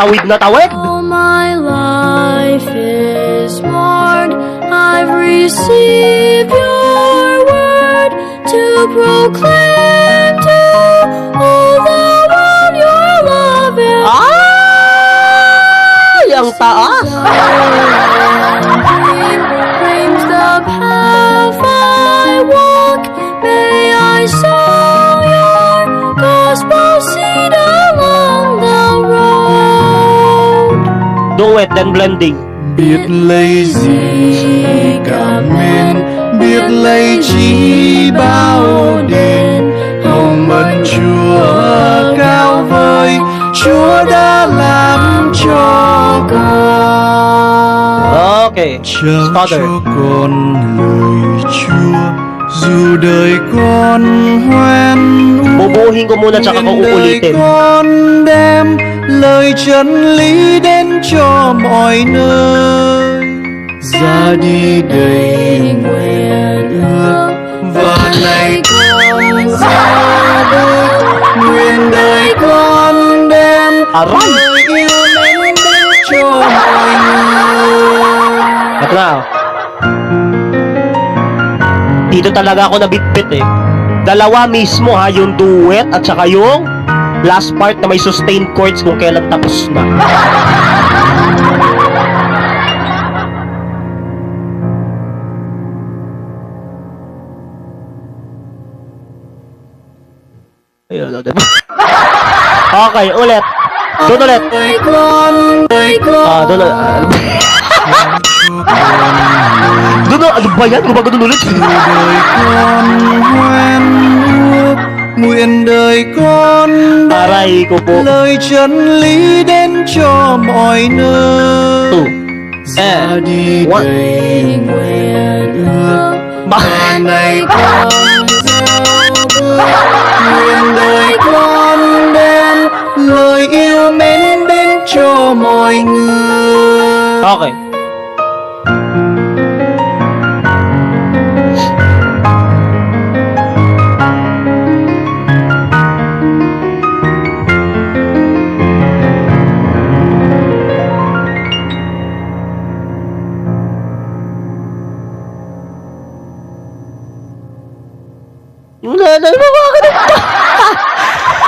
tawid na tawid. All my life is marred. I've received your word to proclaim to all the world your love is. Ay, ang taas. Frames the path I walk. May I sow your gospel seed along the road. Duet then blending. Biết lấy gì cảm mến, biết lấy chi bao đền. Hồng ân Chúa cao vời, Chúa đã làm cho con. Okay. Trao Father. cho con lời Chúa, dù đời con hoen Bubuhin ko muna tsaka ko uulitin. con đem lời chân lý đến cho mọi nơi, ra đi đầy nguyện ước và này con ra bước, nguyện đời con đem lời yêu mến đến cho mọi người. Ito na. Dito talaga ako nabitbit eh. Dalawa mismo ha, yung duet at saka yung last part na may sustained chords kung kailan tapos na. Ayun, diba? Okay, ulit. Doon ulit. Doon ulit. Doon, ano ba yan? Gumagano ulit. Đời con hoen ước, nguyện đời con Aray ko po. lời chân lý đến cho mọi nơi, ra đi đầy nguyện ước và này con giao bước, nguyện đời con đem lời yêu mến đến cho mọi người. Okay.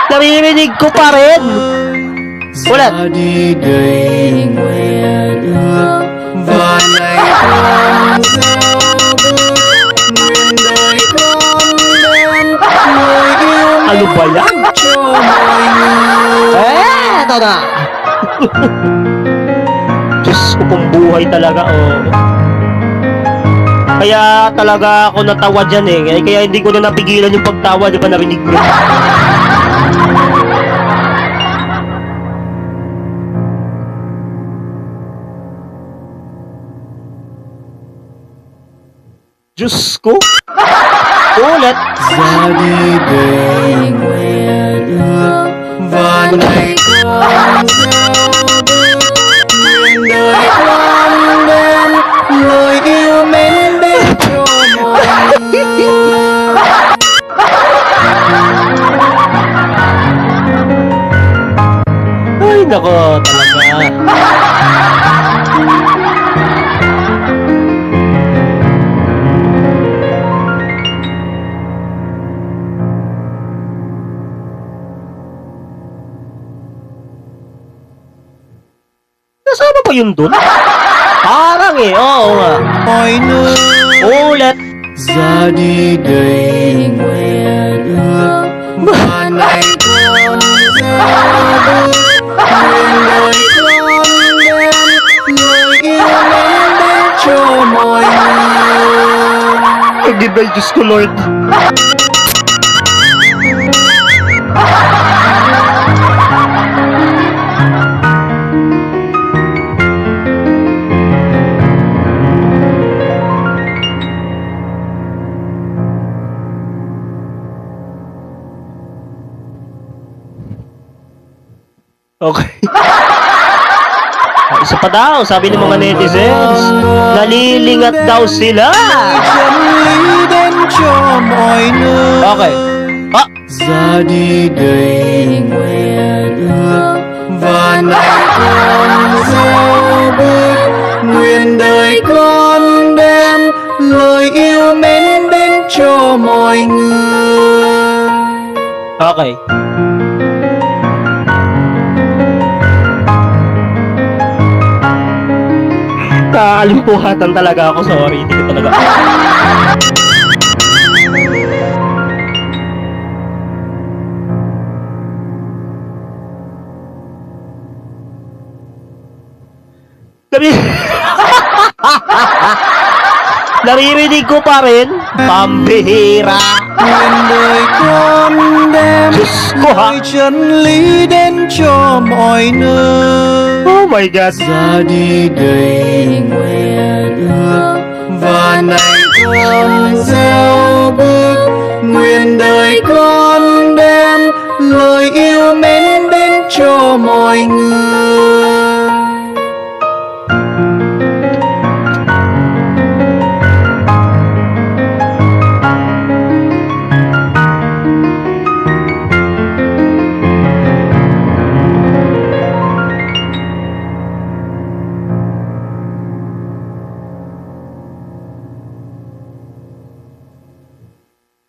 Naririnig ko pa rin. Ulit. Ra đi đầy nguyện ước và này con giao bước, nguyện đời con đem lời yêu Ano ba yan? cho mọi người. Eto na. Diyos ko pong buhay talaga, oh. Kaya talaga ako natawa dyan eh. Kaya hindi ko na napigilan yung pagtawa, di ba narinig mo? Diyos ko. Ulit. Ra đi đầy nguyện ước và này con giao bước, nguyện đời con đem lời yêu mến đến cho mọi người. Ay, nako talaga. Kasama ba yun dun? Parang eh, oo nga. Mọi nơi Ulit. ra đi đầy nguyện ước và này con giao bước, nguyện đời con đem lời yêu mến đến cho mọi người. Pag-ibay, Diyos ko, Lord. Okay. Isa pa daw, sabi ng mga netizens. Nalilingat daw sila. Chân lý đến cho mọi nơi. Okay. Ra đi đầy nguyện ước và này con gieo bước, nguyện đời con đem lời yêu mến đến cho mọi người. Okay. Kaalimpuhatan talaga ako, sorry. Hindi ko talaga. Naririnig ko pa rin. Pambihira. Nguyện đời con đem Diyos ko, ha? lời chân lý đến cho mọi nơi. Oh my God. Ra đi đầy nguyện ước và này con gieo bước, nguyện đời con đem lời yêu mến đến cho mọi người.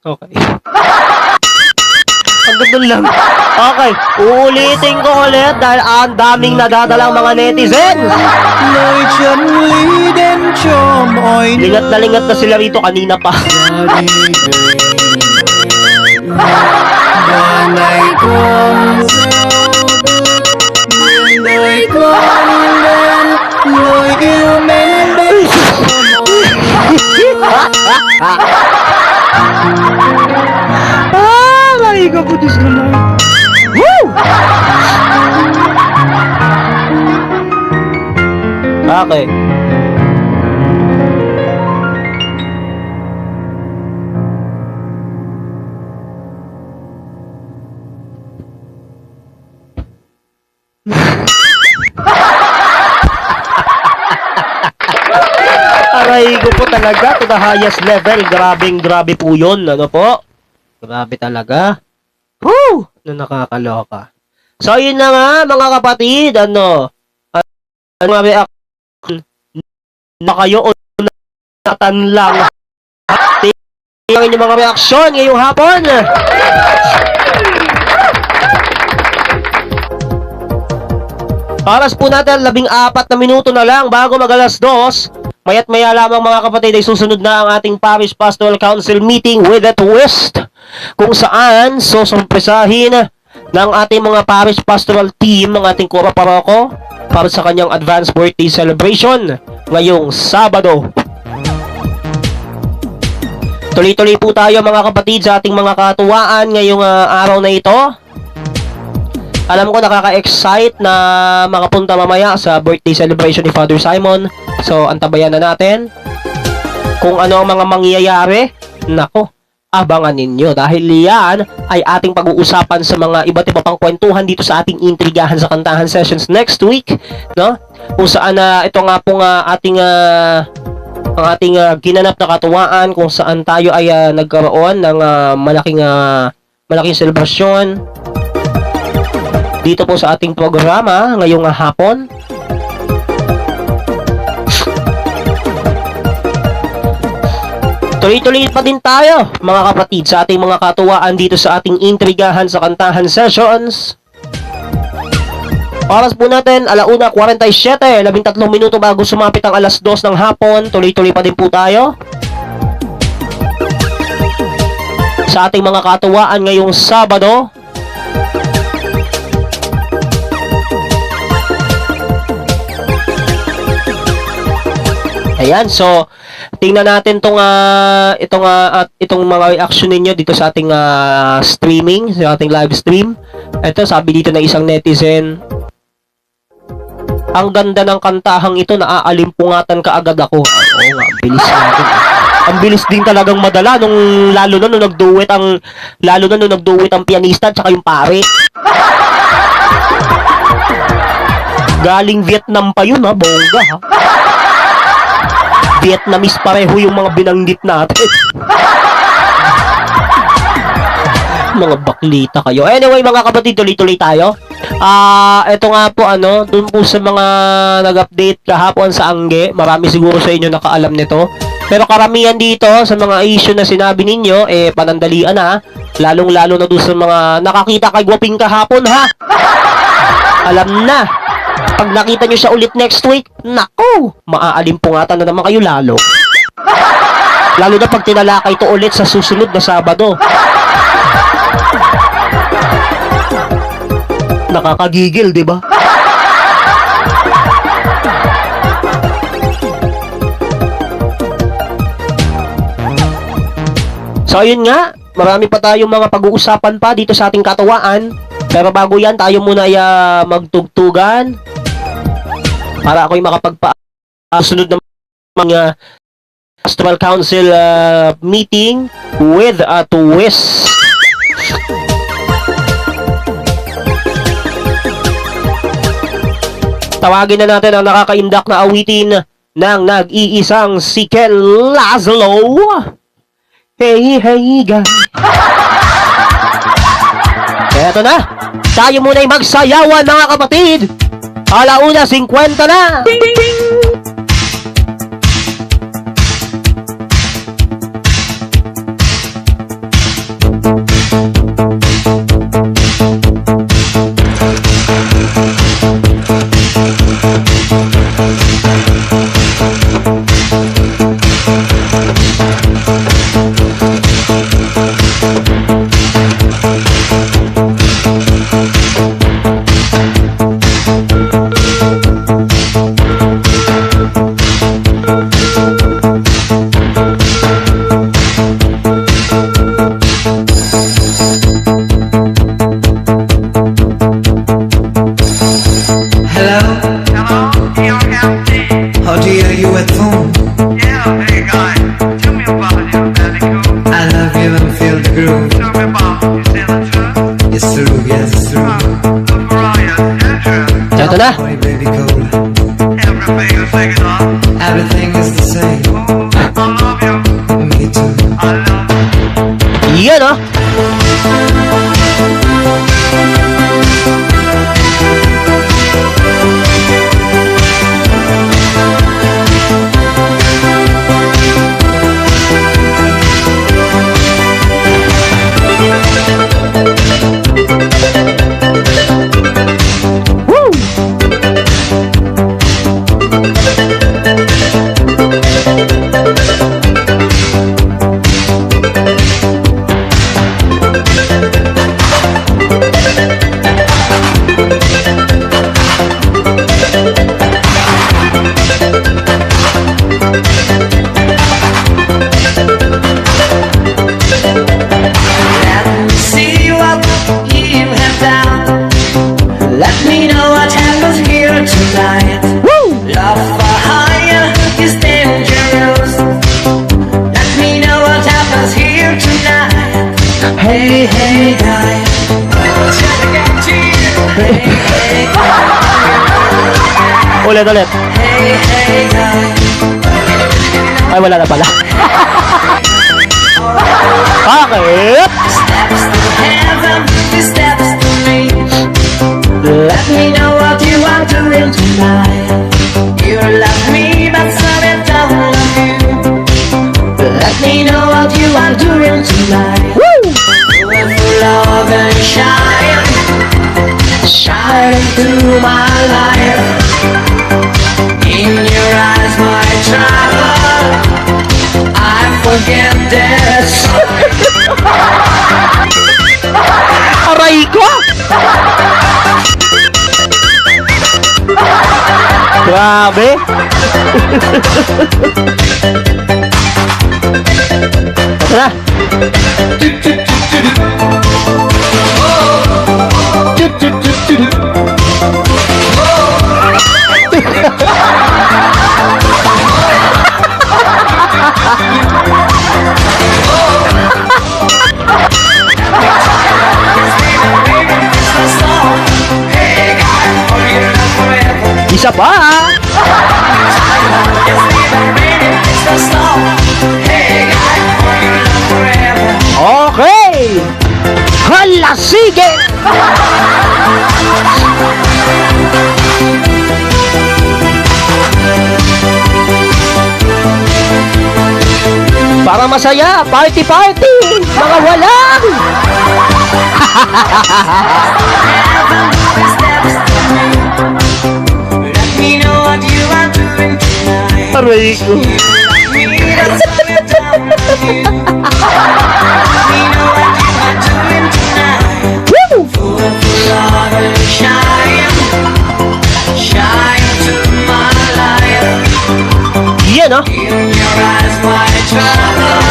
Okay. Hanggang lang. Okay. Uulitin ko ulit dahil ang daming nadadalang mga netizens. Lời chân lý đến cho mọi người. Lingat na sila rito kanina pa. Ra đi đầy và này con gieo bước, nguyện đời con đem lời yêu mến đến cho mọi người. Ay, ko Diyos ko lang. Woo! Okay. Aray ko po talaga to the highest level. Grabe po yun. Ano po? Grabe talaga. Woo! Nakakaloka. So, yun na nga, mga kapatid. Ano nga reaction na kayo o natan lang? Tingnan yung mga reaksyon ngayong hapon. Oras po natin, 14 na minuto na lang bago mag-alas 2. Maya't maya lamang mga kapatid ay susunod na ang ating Parish Pastoral Council meeting with a twist, kung saan susumpresahin ng ating mga Parish Pastoral team ng ating Kura Paroko para sa kanyang advanced birthday celebration ngayong Sabado. Tuloy-tuloy po tayo mga kapatid sa ating mga katuwaan ngayong araw na ito. Alam ko nakaka-excite na makapunta mamaya sa birthday celebration ni Father Simon. So, antabayan na natin kung ano ang mga mangyayari. Nako, abangan ninyo dahil yan ay ating pag-uusapan sa mga iba't iba pang kwentuhan dito sa ating intrigahan sa kantahan sessions next week, no? Kung saan ito nga pong ating ang ating ginanap na katuwaan, kung saan tayo ay nagkaroon ng malaking selebrasyon dito po sa ating programa ngayong hapon. Tuloy-tuloy pa din tayo mga kapatid sa ating mga katuwaan dito sa ating intrigahan sa kantahan sessions. Oras po natin 1:47, 13 minuto bago sumapit ang alas 2 ng hapon. Tuloy-tuloy pa din po tayo sa ating mga katuwaan ngayong Sabado. Ayan, so tingnan natin itong mga reaction ninyo dito sa ating streaming, sa ating live stream. Ito, sabi dito ng isang netizen, ang ganda ng kantahang ito, naaaalimpungatan ka agad ako. Oo nga, ang bilis natin. Ang bilis din talagang madala lalo na nung nag-duet ang pianista at saka yung pare. Galing Vietnam pa yun, bongga ha. Vietnamese pareho yung mga binanggit natin. Mga baklita kayo. Anyway, mga kapatid, tuloy-tuloy tayo. Ito nga po, dun po sa mga nag-update kahapon sa Angge, marami siguro sa inyo nakaalam nito. Pero karamihan dito sa mga issue na sinabi ninyo, panandalian na. Lalong-lalo na dun sa mga nakakita kay Guwaping kahapon, ha? Alam na. Pag nakita nyo siya ulit next week, naku, maaaalimpungatan na naman kayo lalo. Lalo na pag tinalakay ito ulit sa susunod na Sabado. Nakakagigil, di ba? So, ayun nga. Marami pa tayong mga pag-uusapan pa dito sa ating katawaan. Pero bago yan, tayo muna ay magtugtugan. Para ako'y makapagpa-sunod ng mga Astral Council meeting with a twist. Tawagin na natin ang nakakaindak na awitin ng nag-iisang si Ken Laszlo. Hey, hey, guys. Eto na. Tayo muna'y magsayawan, mga kapatid. Alauna, 50 na. How dear you at home? Yeah, hey guy, tell me about your belly cool. I love you and feel the groove. Tell me about you tell the truth. It's true, yes it's true. The Mariah, yeah, true. Eto na. Boy, baby, cool. Everything is taken off. Everything is the same. I love you, Me too. I love you. Yan, oh. See what you have done. Let me know what happens here tonight. Love for hire is dangerous. Let me know what happens here tonight. Hey, hey, guy. Hey, hey, guy. Ulit. Hey, hey, guy. Ay, wala na pala. Bakit? Steps to heaven, steps to me. Let me know what you are doing tonight. You love me, but sorry, don't love you. Let me know what you are doing tonight. With love and shine, shine into my life. In your eyes, my trouble, I forget this. Aray ko! Grabe! Ito na! Isa pa! Okay! Para masaya, party party, mga walang. Let me know what you are doing tonight. Aray ko. Let me know what you are doing tonight. Full of love and shine to my life. Yan, oh. In your eyes, my trouble,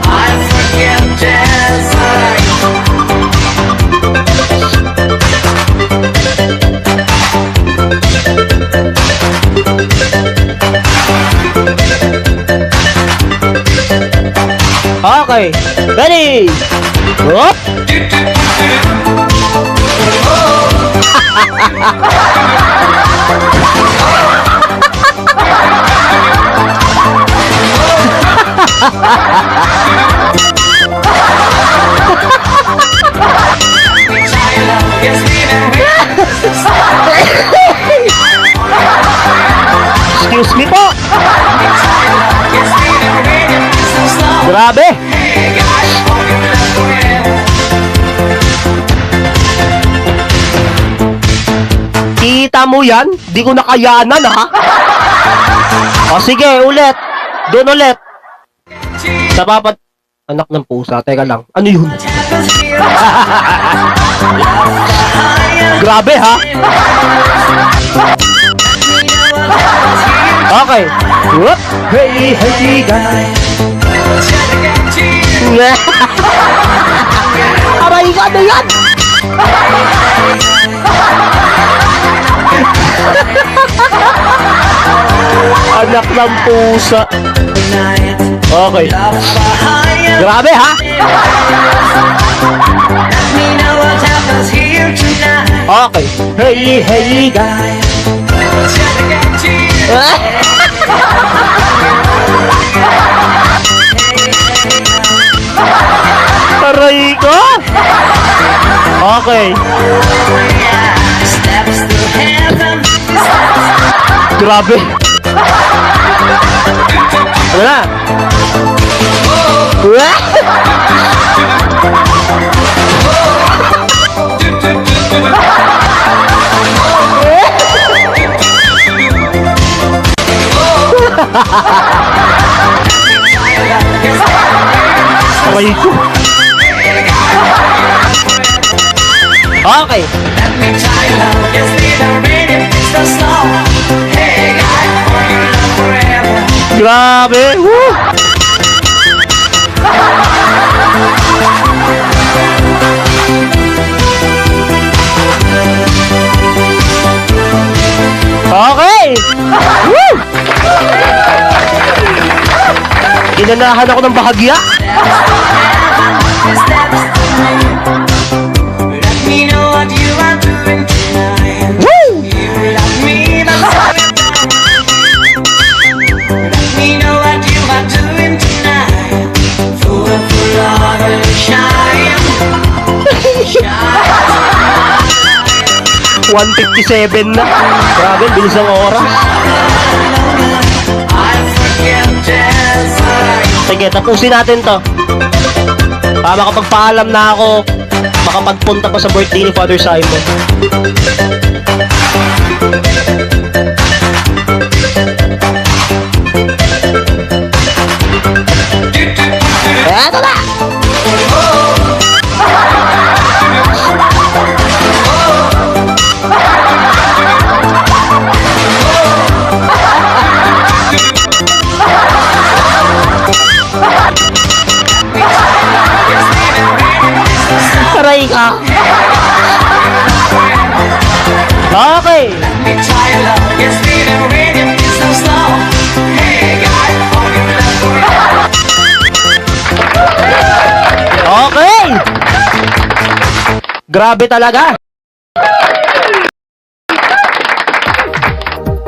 I forget desire. Okay. Ready? Up. Excuse me po. Grabe. Kita mo yan? Di ko nakayanan, ha? O sige, ulit. Doon ulit. Sa papat... Anak ng pusa, teka lang. Ano yun? Grabe, ha? Okay. Whoop. Hey, hey, guy. Aray ka, ano yan? Anak ng pusa. Okay. Grabe, ha? Okay. Hey, hey, guy. Aray ko. Okay. Grabe. Ano na? Aray ko. Okay. Grabe. Woo! Okay. Woo! Inanahan ako ng bahagya. Let me know what you are doing tonight. Woo! You love me, but let me know what you are doing tonight. Full of love and shine. 1:57 na. Grabe, bilis ng oras. I forget desire. Sige, tapusin natin to. Para makapagpaalam na ako, makapagpunta pa sa birthday ni Father Simon. Eto na! Aray ka! Okay! Okay! Grabe talaga!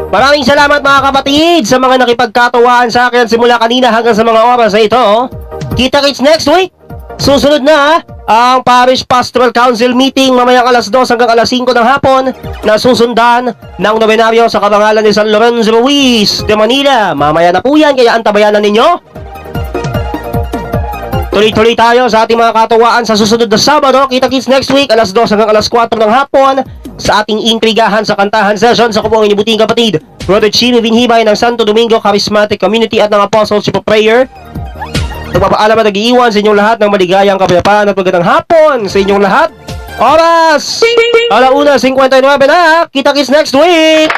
Maraming salamat mga kapatid sa mga nakipagkatuwaan sa akin simula kanina hanggang sa mga oras na ito. Kita-kits next week! Susunod na, ang Parish Pastoral Council meeting mamayang alas 2 hanggang alas 5 ng hapon na susundan ng nobenaryo sa kabangalan ni San Lorenzo Ruiz de Manila. Mamaya na po yan, kaya antabayan na ninyo. Tuloy-tuloy tayo sa ating mga katuwaan sa susunod na Sabado. Kita-kits next week, alas 2 hanggang alas 4 ng hapon sa ating intrigahan sa kantahan session sa kubuang inyong buting kapatid, Brother Chino Binhibay ng Santo Domingo Charismatic Community at ng Apostleship of Prayer. Nagpapaalam at nag-iiwan sa inyong lahat ng maligayang kapayapaan at magandang hapon sa inyong lahat. Oras! 1:59 na. Kita-kits next week!